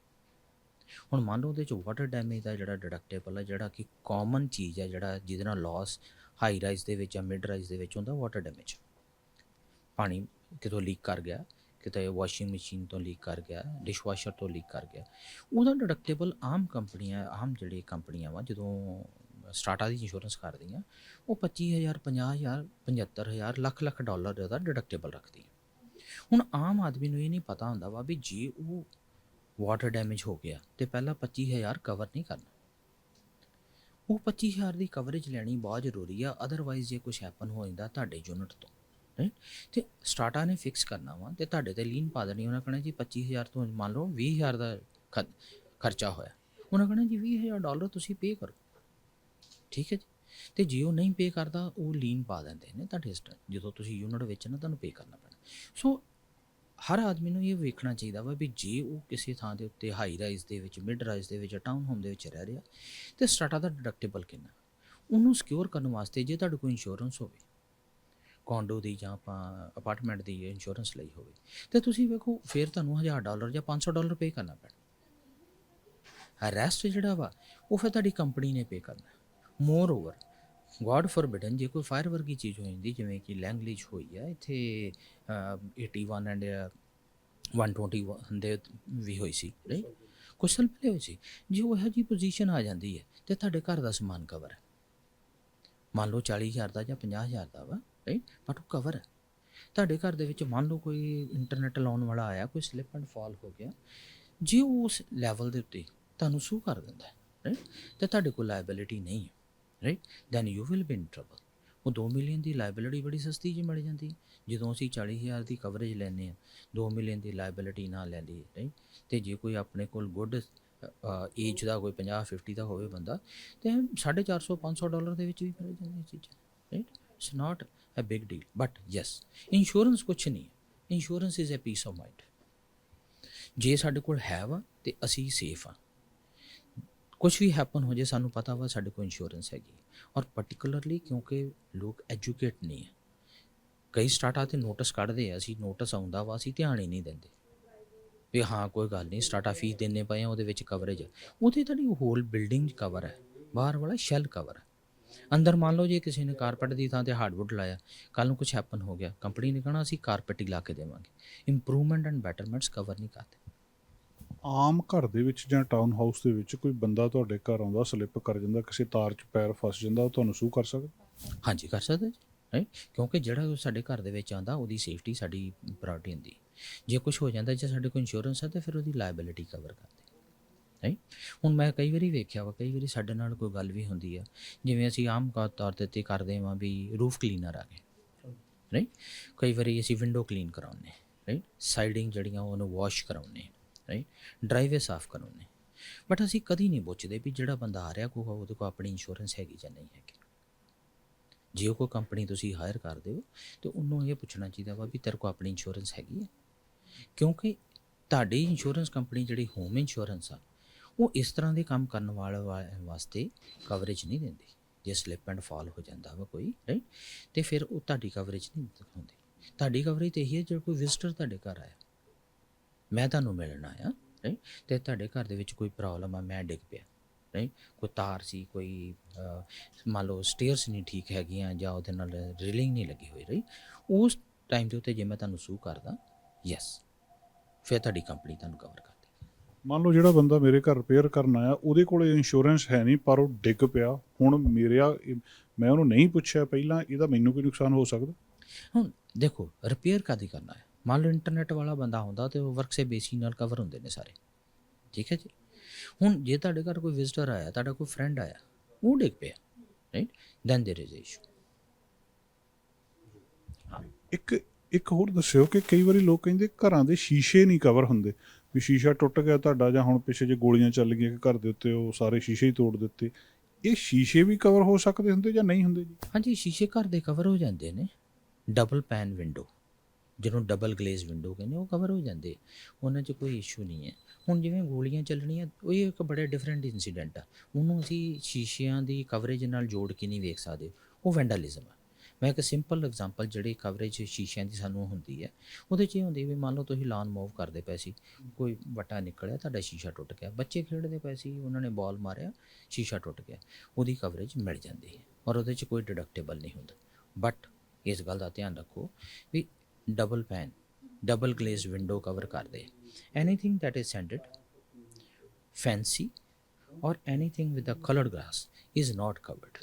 ਹੁਣ ਮੰਨ ਲਓ ਉਹਦੇ 'ਚ ਵਾਟਰ ਡੈਮੇਜ ਦਾ ਜਿਹੜਾ ਡਿਡਕਟੇਬਲ ਹੈ, ਜਿਹੜਾ ਕਿ ਕਾਮਨ ਚੀਜ਼ ਹੈ, ਜਿਹੜਾ ਜਿਹਦੇ ਨਾਲ ਲਾਸ ਹਾਈ ਰਾਈਜ਼ ਦੇ ਵਿੱਚ ਜਾਂ ਮਿਡ ਰਾਈਜ਼ ਦੇ ਵਿੱਚ ਹੁੰਦਾ, ਵਾਟਰ ਡੈਮੇਜ, ਪਾਣੀ ਕਿਤੋਂ ਲੀਕ ਕਰ ਗਿਆ, ਕਿਤੇ ਵਾਸ਼ਿੰਗ ਮਸ਼ੀਨ ਤੋਂ ਲੀਕ ਕਰ ਗਿਆ, ਡਿਸ਼ਵਾਸ਼ਰ ਤੋਂ ਲੀਕ ਕਰ ਗਿਆ, ਉਹਦਾ ਡਿਡਕਟੇਬਲ ਆਮ ਜਿਹੜੀ ਕੰਪਨੀਆਂ ਵਾ ਜਦੋਂ ਸਟਾਟਾ ਦੀ ਇੰਸ਼ੋਰੈਂਸ ਕਰਦੀਆਂ, ਉਹ 25,000 50,000 75,000 ਲੱਖ ਡਾਲਰ ਦਾ ਡਿਡਕਟੇਬਲ ਰੱਖਦੀ। ਹੁਣ ਆਮ ਆਦਮੀ ਨੂੰ ਇਹ ਨਹੀਂ ਪਤਾ ਹੁੰਦਾ ਵਾ ਵੀ ਜੇ ਉਹ ਵਾਟਰ ਡੈਮੇਜ ਹੋ ਗਿਆ ਤੇ ਪਹਿਲਾਂ 25,000 ਕਵਰ ਨਹੀਂ ਕਰਨਾ, ਉਹ 25,000 ਦੀ ਕਵਰੇਜ ਲੈਣੀ ਬਹੁਤ ਜ਼ਰੂਰੀ ਆ। ਅਦਰਵਾਈਜ਼ ਜੇ ਕੁਛ ਹੈਪਨ ਹੋ ਜਾਂਦਾ ਤੁਹਾਡੇ ਯੂਨਿਟ ਤੋਂ ਰਾਈਟ, ਅਤੇ ਸਟਾਟਾ ਨੇ ਫਿਕਸ ਕਰਨਾ ਵਾ ਅਤੇ ਤੁਹਾਡੇ 'ਤੇ ਲੀਨ ਪਾ ਦੇਣੀ। ਉਹਨਾਂ ਕਹਿਣਾ ਜੀ 25,000 ਤੋਂ ਮੰਨ ਲਓ 20,000 ਦਾ ਖਰਚਾ ਹੋਇਆ, ਉਹਨਾਂ ਕਹਿਣਾ ਜੀ $20,000 ਤੁਸੀਂ ਪੇ ਕਰੋ, ਠੀਕ ਹੈ ਜੀ। ਅਤੇ ਜੇ ਉਹ ਨਹੀਂ ਪੇ ਕਰਦਾ, ਉਹ ਲੀਨ ਪਾ ਦਿੰਦੇ ਨੇ ਤੁਹਾਡੇ ਜਦੋਂ ਤੁਸੀਂ ਯੂਨਿਟ ਵੇਚਣਾ, ਤੁਹਾਨੂੰ ਪੇ ਕਰਨਾ ਪੈਣਾ। ਸੋ ਹਰ ਆਦਮੀ ਨੂੰ ਇਹ ਵੇਖਣਾ ਚਾਹੀਦਾ ਵਾ ਵੀ ਜੇ ਉਹ ਕਿਸੇ ਥਾਂ ਦੇ ਉੱਤੇ ਹਾਈ ਰਾਈਜ਼ ਦੇ ਵਿੱਚ, ਮਿਡ ਰਾਈਜ਼ ਦੇ ਵਿੱਚ, ਟਾਊਨ ਹੋਮ ਦੇ ਵਿੱਚ ਰਹਿ ਰਿਹਾ, ਅਤੇ ਸਟਾਟਾ ਦਾ ਡਿਡਕਟੇਬਲ ਕਿੰਨਾ, ਉਹਨੂੰ ਸਿਕਿਉਰ ਕਰਨ ਵਾਸਤੇ ਜੇ ਤੁਹਾਡੇ ਕੋਲ ਇੰਸ਼ੋਰੈਂਸ ਹੋਵੇ, ਕੌਂਡੋ ਦੀ ਜਾਂ ਆਪਾਂ ਅਪਾਰਟਮੈਂਟ ਦੀ ਇੰਸ਼ੋਰੈਂਸ ਲਈ ਹੋਵੇ, ਅਤੇ ਤੁਸੀਂ ਵੇਖੋ ਫਿਰ ਤੁਹਾਨੂੰ $1,000 ਜਾਂ $500 ਪੇ ਕਰਨਾ ਪੈਣਾ। ਰੈਸਟ ਜਿਹੜਾ ਵਾ ਉਹ ਫਿਰ ਤੁਹਾਡੀ ਕੰਪਨੀ ਨੇ ਪੇ ਕਰਨਾ। ਮੋਰ ਓਵਰ ਗੋਡ ਫੋਰਬਿਡਨ ਜੇ ਕੋਈ ਫਾਇਰ ਵਰਗੀ ਚੀਜ਼ ਹੋ ਜਾਂਦੀ, ਜਿਵੇਂ ਕਿ ਲੈਂਗਲੀਜ ਹੋਈ ਆ ਇੱਥੇ 81 ਐਂਡ 121 ਦੇ ਵੀ ਹੋਈ ਸੀ ਰਾਈਟ, ਕੁਛ ਸਾਲ ਪਹਿਲੇ ਹੋਈ ਸੀ। ਜੇ ਉਹ ਇਹੋ ਜਿਹੀ ਪੋਜੀਸ਼ਨ ਆ ਜਾਂਦੀ ਹੈ ਅਤੇ ਤੁਹਾਡੇ ਘਰ ਦਾ ਸਮਾਨ ਕਵਰ ਹੈ, ਮੰਨ ਲਓ 40,000 ਦਾ ਜਾਂ 50,000 ਦਾ ਵਾ ਰਾਈਟ, ਬਟ ਉਹ ਕਵਰ ਹੈ। ਤੁਹਾਡੇ ਘਰ ਦੇ ਵਿੱਚ ਮੰਨ ਲਓ ਕੋਈ ਇੰਟਰਨੈਟ ਲਾਉਣ ਵਾਲਾ ਆਇਆ, ਕੋਈ ਸਲਿੱਪ ਐਂਡ ਫਾਲ ਹੋ ਗਿਆ, ਜੇ ਉਹ ਉਸ ਲੈਵਲ ਦੇ ਉੱਤੇ ਤੁਹਾਨੂੰ ਸੂ ਕਰ ਦਿੰਦਾ ਹੈ ਰਾਈਟ, ਤੇ ਤੁਹਾਡੇ ਕੋਲ ਲਾਇਬਿਲਿਟੀ ਨਹੀਂ ਹੈ right, then you will be in trouble. ਉਹ 2 ਮਿਲੀਅਨ ਦੀ ਲਾਇਬਿਲਿਟੀ ਬੜੀ ਸਸਤੀ ਜਿਹੀ ਮਿਲ ਜਾਂਦੀ ਹੈ। ਜਦੋਂ ਅਸੀਂ 40,000 ਦੀ ਕਵਰੇਜ ਲੈਂਦੇ ਹਾਂ, 2 ਮਿਲੀਅਨ ਦੀ ਲਾਇਬਿਲਿਟੀ ਨਾ ਲੈ ਲਈਏ ਰਾਈਟ, ਅਤੇ ਜੇ ਕੋਈ ਆਪਣੇ ਕੋਲ ਗੁੱਡ ਏਜ ਦਾ ਕੋਈ 50-50 ਦਾ ਹੋਵੇ ਬੰਦਾ, ਅਤੇ $450-500 ਦੇ ਵਿੱਚ ਵੀ ਮਿਲ ਜਾਂਦੀਆਂ ਚੀਜ਼ਾਂ right. It's not a big deal, but yes insurance ਕੁਛ ਨਹੀਂ ਹੈ, insurance is a peace of mind. ਜੇ ਸਾਡੇ ਕੋਲ ਹੈ ਵਾ ਤਾਂ ਅਸੀਂ ਸੇਫ ਹਾਂ, ਕੁਛ ਵੀ ਹੈਪਨ ਹੋ ਜੇ ਸਾਨੂੰ ਪਤਾ ਵਾ ਸਾਡੇ ਕੋਲ ਇੰਸ਼ੋਰੈਂਸ ਹੈਗੀ। ਔਰ ਪਰਟੀਕੁਲਰਲੀ ਕਿਉਂਕਿ ਲੋਕ ਐਜੂਕੇਟ ਨਹੀਂ ਹੈ, ਕਈ ਸਟਾਰਟਾਂ 'ਤੇ ਨੋਟਿਸ ਕੱਢਦੇ ਆ, ਅਸੀਂ ਨੋਟਿਸ ਆਉਂਦਾ ਵਾ ਅਸੀਂ ਧਿਆਨ ਹੀ ਨਹੀਂ ਦਿੰਦੇ ਵੀ ਹਾਂ ਕੋਈ ਗੱਲ ਨਹੀਂ ਸਟਾਰਟਾਂ ਫੀਸ ਦਿੰਦੇ ਪਏ ਆ, ਉਹਦੇ ਵਿੱਚ ਕਵਰੇਜ ਹੈ। ਉਹਦੇ ਤੁਹਾਡੀ ਹੋਲ ਬਿਲਡਿੰਗ ਕਵਰ ਹੈ, ਬਾਹਰ ਵਾਲਾ ਸ਼ੈੱਲ ਕਵਰ ਹੈ। ਅੰਦਰ ਮੰਨ ਲਓ ਜੇ ਕਿਸੇ ਨੇ ਕਾਰਪੈਟ ਦੀ ਥਾਂ 'ਤੇ ਹਾਰਡਵੁੱਡ ਲਾਇਆ, ਕੱਲ੍ਹ ਨੂੰ ਕੁਛ ਹੈਪਨ ਹੋ ਗਿਆ, ਕੰਪਨੀ ਨੇ ਕਹਿਣਾ ਅਸੀਂ ਕਾਰਪੈਟ ਹੀ ਲਾ ਕੇ ਦੇਵਾਂਗੇ। ਇੰਪਰੂਵਮੈਂਟ ਐਂਡ ਬੈਟਰਮੈਂਟਸ ਕਵਰ ਨਹੀਂ ਕਰਦੇ। ਆਮ ਘਰ ਦੇ ਵਿੱਚ ਜਾਂ ਟਾਊਨ ਹਾਊਸ ਦੇ ਵਿੱਚ ਕੋਈ ਬੰਦਾ ਤੁਹਾਡੇ ਘਰ ਆਉਂਦਾ, ਸਲਿੱਪ ਕਰ ਜਾਂਦਾ, ਕਿਸੇ ਤਾਰ 'ਚ ਪੈਰ ਫਸ ਜਾਂਦਾ, ਉਹ ਤੁਹਾਨੂੰ ਸੂ ਕਰ ਸਕਦਾ? ਹਾਂਜੀ ਕਰ ਸਕਦੇ ਜੀ ਰਾਈਟ, ਕਿਉਂਕਿ ਜਿਹੜਾ ਸਾਡੇ ਘਰ ਦੇ ਵਿੱਚ ਆਉਂਦਾ ਉਹਦੀ ਸੇਫਟੀ ਸਾਡੀ ਪ੍ਰਾਇੋਰਟੀ ਹੁੰਦੀ। ਜੇ ਕੁਛ ਹੋ ਜਾਂਦਾ, ਜੇ ਸਾਡੇ ਕੋਲ ਇੰਸ਼ੋਰੈਂਸ ਹੈ ਤਾਂ ਫਿਰ ਉਹਦੀ ਲਾਇਬਿਲਿਟੀ ਕਵਰ ਕਰਦੇ ਰਾਈਟ। ਹੁਣ ਮੈਂ ਕਈ ਵਾਰੀ ਵੇਖਿਆ ਵਾ, ਕਈ ਵਾਰੀ ਸਾਡੇ ਨਾਲ ਕੋਈ ਗੱਲ ਵੀ ਹੁੰਦੀ ਆ, ਜਿਵੇਂ ਅਸੀਂ ਆਮ ਤੌਰ 'ਤੇ ਕਰਦੇ ਹਾਂ ਵੀ ਰੂਫ ਕਲੀਨਰ ਆ ਗਏ ਰਾਈਟ, ਕਈ ਵਾਰੀ ਅਸੀਂ ਵਿੰਡੋ ਕਲੀਨ ਕਰਾਉਂਦੇ ਰਾਈਟ, ਸਾਈਡਿੰਗ ਜਿਹੜੀਆਂ ਉਹਨੂੰ ਵਾਸ਼ ਕਰਾਉਂਦੇ ਰਾਈਟ, ਡਰਾਈਵੇ ਸਾਫ਼ ਕਰਾਉਂਦੇ, ਬਟ ਅਸੀਂ ਕਦੀ ਨਹੀਂ ਪੁੱਛਦੇ ਵੀ ਜਿਹੜਾ ਬੰਦਾ ਆ ਰਿਹਾ ਕੋਈ ਉਹਦੇ ਕੋਲ ਆਪਣੀ ਇੰਸ਼ੋਰੈਂਸ ਹੈਗੀ ਜਾਂ ਨਹੀਂ ਹੈਗੀ। ਜੇ ਉਹ ਕੋਈ ਕੰਪਨੀ ਤੁਸੀਂ ਹਾਇਰ ਕਰਦੇ ਹੋ ਤਾਂ ਉਹਨੂੰ ਇਹ ਪੁੱਛਣਾ ਚਾਹੀਦਾ ਵਾ ਵੀ ਤੇਰੇ ਕੋਲ ਆਪਣੀ ਇੰਸ਼ੋਰੈਂਸ ਹੈਗੀ ਹੈ, ਕਿਉਂਕਿ ਤੁਹਾਡੀ ਇੰਸ਼ੋਰੈਂਸ ਕੰਪਨੀ ਜਿਹੜੀ ਹੋਮ ਇੰਸ਼ੋਰੈਂਸ ਆ ਉਹ ਇਸ ਤਰ੍ਹਾਂ ਦੇ ਕੰਮ ਕਰਨ ਵਾਸਤੇ ਕਵਰੇਜ ਨਹੀਂ ਦਿੰਦੀ। ਜੇ ਸਲਿੱਪ ਐਂਡ ਫਾਲ ਹੋ ਜਾਂਦਾ ਵਾ ਕੋਈ ਰਾਈਟ, ਅਤੇ ਫਿਰ ਉਹ ਤੁਹਾਡੀ ਕਵਰੇਜ ਨਹੀਂ ਦਿਖਾਉਂਦੀ। ਤੁਹਾਡੀ ਕਵਰੇਜ ਤਾਂ ਇਹੀ ਹੈ ਜੇ ਕੋਈ ਵਿਜ਼ਟਰ ਤੁਹਾਡੇ ਘਰ ਆਇਆ, ਮੈਂ ਤੁਹਾਨੂੰ ਮਿਲਣ ਆਇਆ ਰਾਈਟ, ਅਤੇ ਤੁਹਾਡੇ ਘਰ ਦੇ ਵਿੱਚ ਕੋਈ ਪ੍ਰੋਬਲਮ ਆ, ਮੈਂ ਡਿੱਗ ਪਿਆ ਰਾਈਟ, ਕੋਈ ਤਾਰ ਸੀ, ਕੋਈ ਮੰਨ ਲਓ ਸਟੇਅਰਸ ਨਹੀਂ ਠੀਕ ਹੈਗੀਆਂ ਜਾਂ ਉਹਦੇ ਨਾਲ ਰੇਲਿੰਗ ਨਹੀਂ ਲੱਗੀ ਹੋਈ ਰਾਈਟ, ਉਸ ਟਾਈਮ ਦੇ ਉੱਤੇ ਜੇ ਮੈਂ ਤੁਹਾਨੂੰ ਸੂ ਕਰਦਾ ਯੈਸ, ਫਿਰ ਤੁਹਾਡੀ ਕੰਪਨੀ ਤੁਹਾਨੂੰ ਕਵਰ ਕਰਦੀ। ਮੰਨ ਲਓ ਜਿਹੜਾ ਬੰਦਾ ਮੇਰੇ ਘਰ ਰਿਪੇਅਰ ਕਰਨ ਆਇਆ, ਉਹਦੇ ਕੋਲ ਇੰਸ਼ੋਰੈਂਸ ਹੈ ਨਹੀਂ, ਪਰ ਉਹ ਡਿੱਗ ਪਿਆ, ਹੁਣ ਮੈਂ ਉਹਨੂੰ ਨਹੀਂ ਪੁੱਛਿਆ ਪਹਿਲਾਂ, ਇਹਦਾ ਮੈਨੂੰ ਕੋਈ ਨੁਕਸਾਨ ਹੋ ਸਕਦਾ? ਹੁਣ ਦੇਖੋ ਰਿਪੇਅਰ ਕਾਹਦੀ ਕਰਨਾ ਹੈ, ਮੰਨ ਲਓ ਇੰਟਰਨੈਟ ਵਾਲਾ ਬੰਦਾ ਹੁੰਦਾ ਤਾਂ ਉਹ ਵਰਕਸੇ ਬੇਸਿਸ ਨਾਲ ਕਵਰ ਹੁੰਦੇ ਨੇ ਸਾਰੇ, ਠੀਕ ਹੈ ਜੀ। ਹੁਣ ਜੇ ਤੁਹਾਡੇ ਘਰ ਕੋਈ ਵਿਜ਼ਟਰ ਆਇਆ, ਤੁਹਾਡਾ ਕੋਈ ਫਰੈਂਡ ਆਇਆ, ਉਹ ਡਿੱਗ ਪਿਆ ਰਾਈਟ, ਦੈਨ ਦੇयर ਇਜ਼ ਇਸ਼ੂ। ਇੱਕ ਹੋਰ ਦੱਸਿਓ ਕਿ ਕਈ ਵਾਰੀ ਲੋਕ ਕਹਿੰਦੇ ਘਰਾਂ ਦੇ ਸ਼ੀਸ਼ੇ ਨਹੀਂ ਕਵਰ ਹੁੰਦੇ, ਵੀ ਸ਼ੀਸ਼ਾ ਟੁੱਟ ਗਿਆ ਤੁਹਾਡਾ, ਜਾਂ ਹੁਣ ਪਿੱਛੇ ਜੇ ਗੋਲੀਆਂ ਚੱਲ ਗਈਆਂ ਕਿ ਘਰ ਦੇ ਉੱਤੇ ਉਹ ਸਾਰੇ ਸ਼ੀਸ਼ੇ ਹੀ ਤੋੜ ਦਿੱਤੇ, ਇਹ ਸ਼ੀਸ਼ੇ ਵੀ ਕਵਰ ਹੋ ਸਕਦੇ ਹੁੰਦੇ ਜਾਂ ਨਹੀਂ ਹੁੰਦੇ ਜੀ? ਹਾਂਜੀ ਸ਼ੀਸ਼ੇ ਘਰ ਦੇ ਕਵਰ ਹੋ ਜਾਂਦੇ ਨੇ, ਡਬਲ ਪੈਨ ਵਿੰਡੋ ਜਿਹਨੂੰ ਡਬਲ ਗਲੇਜ਼ ਵਿੰਡੋ ਕਹਿੰਦੇ, ਉਹ ਕਵਰ ਹੋ ਜਾਂਦੇ, ਉਹਨਾਂ 'ਚ ਕੋਈ ਇਸ਼ੂ ਨਹੀਂ ਹੈ। ਹੁਣ ਜਿਵੇਂ ਗੋਲੀਆਂ ਚੱਲਣੀਆਂ, ਉਹ ਇੱਕ ਬੜਾ ਡਿਫਰੈਂਟ ਇੰਸੀਡੈਂਟ ਆ, ਉਹਨੂੰ ਅਸੀਂ ਸ਼ੀਸ਼ਿਆਂ ਦੀ ਕਵਰੇਜ ਨਾਲ ਜੋੜ ਕੇ ਨਹੀਂ ਵੇਖ ਸਕਦੇ, ਉਹ ਵੈਂਡਲਿਜ਼ਮ ਆ। ਮੈਂ ਇੱਕ ਸਿੰਪਲ ਐਗਜ਼ਾਮਪਲ ਜਿਹੜੀ ਕਵਰੇਜ ਸ਼ੀਸ਼ਿਆਂ ਦੀ ਸਾਨੂੰ ਹੁੰਦੀ ਹੈ, ਉਹਦੇ 'ਚ ਇਹ ਹੁੰਦੀ ਵੀ ਮੰਨ ਲਓ ਤੁਸੀਂ ਲਾਨ ਮੂਵ ਕਰਦੇ ਪਏ ਸੀ, ਕੋਈ ਵੱਟਾ ਨਿਕਲਿਆ, ਤੁਹਾਡਾ ਸ਼ੀਸ਼ਾ ਟੁੱਟ ਗਿਆ, ਬੱਚੇ ਖੇਡਦੇ ਪਏ ਸੀ, ਉਹਨਾਂ ਨੇ ਬਾਲ ਮਾਰਿਆ, ਸ਼ੀਸ਼ਾ ਟੁੱਟ ਗਿਆ, ਉਹਦੀ ਕਵਰੇਜ ਮਿਲ ਜਾਂਦੀ ਹੈ ਔਰ ਉਹਦੇ 'ਚ ਕੋਈ ਡਿਡਕਟੇਬਲ ਨਹੀਂ ਹੁੰਦਾ। ਬਟ ਇਸ ਗੱਲ ਦਾ ਧਿਆਨ ਰੱਖੋ ਵੀ double pane, double glaze window cover ਕਰਦੇ, anything that is scented fancy or anything with a coloured glass is not covered.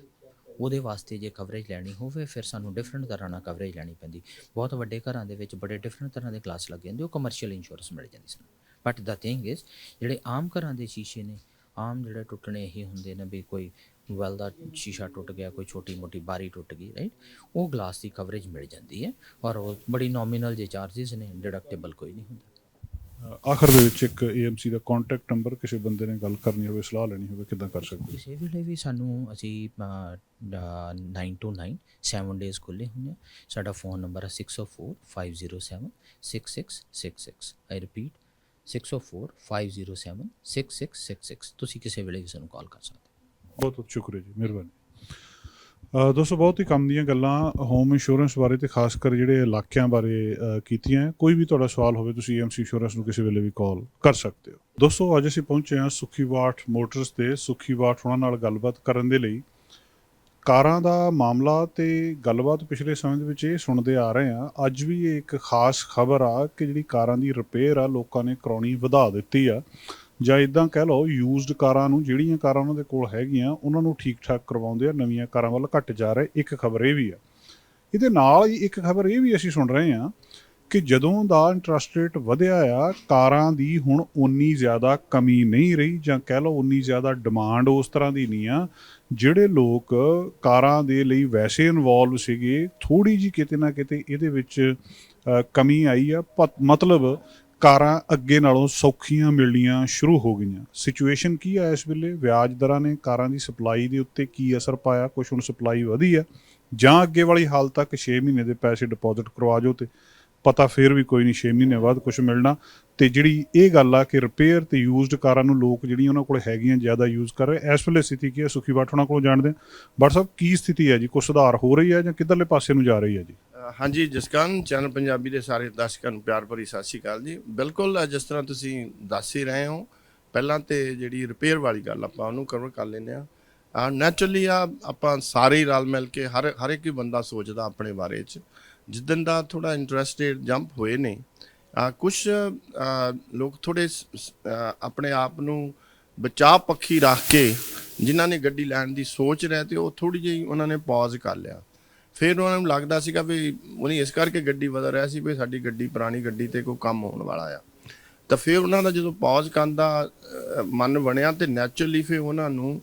ਉਹਦੇ ਵਾਸਤੇ ਜੇ ਕਵਰੇਜ ਲੈਣੀ ਹੋਵੇ ਫਿਰ ਸਾਨੂੰ ਡਿਫਰੈਂਟ ਤਰ੍ਹਾਂ ਨਾਲ ਕਵਰੇਜ ਲੈਣੀ ਪੈਂਦੀ। ਬਹੁਤ ਵੱਡੇ ਘਰਾਂ ਦੇ ਵਿੱਚ ਬੜੇ ਡਿਫਰੈਂਟ ਤਰ੍ਹਾਂ ਦੇ ਗਲਾਸ ਲੱਗੇ ਜਾਂਦੇ, ਉਹ ਕਮਰਸ਼ੀਅਲ ਇੰਸ਼ੋਰੈਂਸ ਮਿਲ ਜਾਂਦੀ ਸਾਨੂੰ। ਬਟ ਦਾ ਥਿੰਗ ਇਜ਼ ਜਿਹੜੇ ਆਮ ਘਰਾਂ ਦੇ ਸ਼ੀਸ਼ੇ ਨੇ, ਆਮ ਜਿਹੜੇ ਟੁੱਟਣੇ ਇਹੀ ਹੁੰਦੇ ਨੇ ਵੀ ਕੋਈ ਵੈਲ ਦਾ ਸ਼ੀਸ਼ਾ ਟੁੱਟ ਗਿਆ, ਕੋਈ ਛੋਟੀ ਮੋਟੀ ਬਾਰੀ ਟੁੱਟ ਗਈ ਰਾਈਟ, ਉਹ ਗਲਾਸ ਦੀ ਕਵਰੇਜ ਮਿਲ ਜਾਂਦੀ ਹੈ ਔਰ ਉਹ ਬੜੀ ਨੋਮੀਨਲ ਜੇ ਚਾਰਜਿਸ ਨੇ, ਡਿਡਕਟੇਬਲ ਕੋਈ ਨਹੀਂ ਹੁੰਦਾ। ਆਖਰ ਦੇ ਵਿੱਚ ਇੱਕ AMC ਦਾ ਕੰਟੈਕਟ ਨੰਬਰ, ਕਿਸੇ ਬੰਦੇ ਨੇ ਗੱਲ ਕਰਨੀ ਹੋਵੇ, ਸਲਾਹ ਲੈਣੀ ਹੋਵੇ, ਕਿੱਦਾਂ ਕਰ ਸਕਦੇ? ਕਿਸੇ ਵੇਲੇ ਵੀ ਸਾਨੂੰ ਅਸੀਂ 9 to 9 7 ਡੇਜ਼ ਖੁੱਲ੍ਹੇ ਹੁੰਦੇ ਹਾਂ। ਸਾਡਾ ਫ਼ੋਨ ਨੰਬਰ ਹੈ 604-507-6666। ਆਈ ਰਿਪੀਟ 604-507-6666। ਤੁਸੀਂ ਕਿਸੇ ਵੇਲੇ ਵੀ ਸਾਨੂੰ ਕਾਲ ਕਰ ਸਕਦੇ। ਬਹੁਤ ਬਹੁਤ ਸ਼ੁਕਰੀਆ ਜੀ, ਮਿਹਰਬਾਨੀ। ਦੋਸਤੋ ਬਹੁਤ ਹੀ ਕੰਮ ਦੀਆਂ ਗੱਲਾਂ ਹੋਮ ਇੰਸ਼ੋਰੈਂਸ ਬਾਰੇ ਤੇ ਖਾਸ ਕਰ ਜਿਹੜੇ ਇਲਾਕਿਆਂ ਬਾਰੇ ਕੀਤੀਆਂ। ਕੋਈ ਵੀ ਤੁਹਾਡਾ ਸਵਾਲ ਹੋਵੇ ਤੁਸੀਂ AMC ਇੰਸ਼ੋਰੈਂਸ ਨੂੰ ਕਿਸੇ ਵੇਲੇ ਵੀ ਕਾਲ ਕਰ ਸਕਦੇ ਹੋ। ਦੋਸਤੋ ਅੱਜ ਅਸੀਂ ਪਹੁੰਚੇ ਹਾਂ ਸੁੱਖੀ ਬਾਠ ਮੋਟਰਸ ਤੇ ਸੁੱਖੀ ਬਾਠ ਉਹਨਾਂ ਨਾਲ ਗੱਲਬਾਤ ਕਰਨ ਦੇ ਲਈ। ਕਾਰਾਂ ਦਾ ਮਾਮਲਾ ਤੇ ਗੱਲਬਾਤ ਪਿਛਲੇ ਸਮੇਂ ਦੇ ਵਿੱਚ ਇਹ ਸੁਣਦੇ ਆ ਰਹੇ ਹਾਂ, ਅੱਜ ਵੀ ਇਹ ਇੱਕ ਖਾਸ ਖਬਰ ਆ ਕਿ ਜਿਹੜੀ ਕਾਰਾਂ ਦੀ ਰਿਪੇਅਰ ਆ ਲੋਕਾਂ ਨੇ ਕਰਾਉਣੀ ਵਧਾ ਦਿੱਤੀ ਆ, ਜਾਂ ਇੱਦਾਂ ਕਹਿ ਲਓ ਯੂਜ਼ਡ ਕਾਰਾਂ ਨੂੰ, ਜਿਹੜੀਆਂ ਕਾਰਾਂ ਉਹਨਾਂ ਦੇ ਕੋਲ ਹੈਗੀਆਂ ਉਹਨਾਂ ਨੂੰ ਠੀਕ ਠਾਕ ਕਰਵਾਉਂਦੇ ਆ, ਨਵੀਆਂ ਕਾਰਾਂ ਵੱਲ ਘੱਟ ਜਾ ਰਹੇ। ਇੱਕ ਖਬਰ ਇਹ ਵੀ ਆ। ਇਹਦੇ ਨਾਲ ਹੀ ਇੱਕ ਖਬਰ ਇਹ ਵੀ ਅਸੀਂ ਸੁਣ ਰਹੇ ਹਾਂ ਕਿ ਜਦੋਂ ਦਾ ਇੰਟਰਸਟ ਰੇਟ ਵਧਿਆ ਆ ਕਾਰਾਂ ਦੀ ਹੁਣ ਉਨੀ ਜ਼ਿਆਦਾ ਕਮੀ ਨਹੀਂ ਰਹੀ, ਜਾਂ ਕਹਿ ਲਓ ਉਨੀ ਜ਼ਿਆਦਾ ਡਿਮਾਂਡ ਉਸ ਤਰ੍ਹਾਂ ਦੀ ਨਹੀਂ ਆ। ਜਿਹੜੇ ਲੋਕ ਕਾਰਾਂ ਦੇ ਲਈ ਵੈਸੇ ਇਨਵੋਲਵ ਸੀਗੇ, ਥੋੜ੍ਹੀ ਜਿਹੀ ਕਿਤੇ ਨਾ ਕਿਤੇ ਇਹਦੇ ਵਿੱਚ ਕਮੀ ਆਈ ਆ। ਮਤਲਬ ਕਾਰਾਂ ਅੱਗੇ ਨਾਲੋਂ ਸੌਖੀਆਂ ਮਿਲਣੀਆਂ ਸ਼ੁਰੂ ਹੋ ਗਈਆਂ। ਸਿਚੁਏਸ਼ਨ ਕੀ ਆ ਇਸ ਵੇਲੇ? ਵਿਆਜ ਦਰਾਂ ਨੇ ਕਾਰਾਂ ਦੀ ਸਪਲਾਈ ਦੇ ਉੱਤੇ ਕੀ ਅਸਰ ਪਾਇਆ? ਕੁਛ ਹੁਣ ਸਪਲਾਈ ਵਧੀ ਆ, ਜਾਂ ਅੱਗੇ ਵਾਲੀ ਹਾਲ ਤੱਕ 6 ਮਹੀਨੇ ਦੇ ਪੈਸੇ ਡਿਪੋਜ਼ਿਟ ਕਰਵਾ ਜਾਓ ਤੇ ਪਤਾ ਫਿਰ ਵੀ ਕੋਈ ਨਹੀਂ 6 ਮਹੀਨੇ ਬਾਅਦ ਕੁਛ ਮਿਲਣਾ। ਤੇ ਜਿਹੜੀ ਇਹ ਗੱਲ ਆ ਕਿ ਰਿਪੇਅਰ ਤੇ ਯੂਜ਼ਡ ਕਾਰਾਂ ਨੂੰ ਲੋਕ ਜਿਹੜੀਆਂ ਉਹਨਾਂ ਕੋਲ ਹੈਗੀਆਂ ਜ਼ਿਆਦਾ ਯੂਜ਼ ਕਰ ਰਹੇ, ਇਸ ਵੇਲੇ ਸਥਿਤੀ ਕੀ ਹੈ? ਸੁਖੀ ਭੱਟ ਹੋਣਾ ਕੋਲੋਂ ਜਾਣਦੇ ਹਾਂ। ਭੱਟ ਸਾਹਿਬ, ਕੀ ਸਥਿਤੀ ਹੈ ਜੀ? ਕੁਛ ਸੁਧਾਰ ਹੋ ਰਹੀ ਹੈ ਜਾਂ ਕਿੱਧਰਲੇ ਪਾਸੇ ਨੂੰ ਜਾ ਰਹੀ ਹੈ ਜੀ? ਹਾਂਜੀ ਜਸਕਾਨ, ਚੈਨਲ ਪੰਜਾਬੀ ਦੇ ਸਾਰੇ ਦਰਸ਼ਕਾਂ ਨੂੰ ਪਿਆਰ ਭਰੀ ਸਤਿ ਸ਼੍ਰੀ ਅਕਾਲ ਜੀ। ਬਿਲਕੁਲ ਜਿਸ ਤਰ੍ਹਾਂ ਤੁਸੀਂ ਦੱਸ ਹੀ ਰਹੇ ਹੋ, ਪਹਿਲਾਂ ਤੇ ਜਿਹੜੀ ਰਿਪੇਅਰ ਵਾਲੀ ਗੱਲ ਆਪਾਂ ਉਹਨੂੰ ਕਵਰ ਕਰ ਲੈਂਦੇ ਹਾਂ। ਨੈਚੁਰਲੀ ਆਪਾਂ ਸਾਰੇ ਹੀ ਰਲ ਮਿਲ ਕੇ ਹਰ ਇੱਕ ਹੀ ਬੰਦਾ ਸੋਚਦਾ ਆਪਣੇ ਬਾਰੇ 'ਚ। ਜਿੱਦਣ ਦਾ ਥੋੜ੍ਹਾ ਇੰਟਰਸਟ ਰੇਟ ਜੰਪ ਹੋਏ ਨੇ, ਕੁਛ ਲੋਕ ਥੋੜ੍ਹੇ ਆਪਣੇ ਆਪ ਨੂੰ ਬਚਾਅ ਪੱਖੀ ਰੱਖ ਕੇ ਜਿਨ੍ਹਾਂ ਨੇ ਗੱਡੀ ਲੈਣ ਦੀ ਸੋਚ ਰਹੇ ਤੇ ਉਹ ਥੋੜ੍ਹੀ ਜਿਹੀ ਉਹਨਾਂ ਨੇ ਪੌਜ਼ ਕਰ ਲਿਆ। ਫਿਰ ਉਹਨਾਂ ਨੂੰ ਲੱਗਦਾ ਸੀਗਾ ਵੀ ਉਹਨੇ ਇਸ ਕਰਕੇ ਗੱਡੀ ਵਧ ਰਿਹਾ ਸੀ ਵੀ ਸਾਡੀ ਗੱਡੀ ਪੁਰਾਣੀ ਗੱਡੀ 'ਤੇ ਕੋਈ ਕੰਮ ਹੋਣ ਵਾਲਾ ਆ। ਤਾਂ ਫਿਰ ਉਹਨਾਂ ਦਾ ਜਦੋਂ ਪੌਜ਼ ਕਰਨ ਦਾ ਮਨ ਬਣਿਆ ਤੇ ਨੈਚੁਰਲੀ ਫਿਰ ਉਹਨਾਂ ਨੂੰ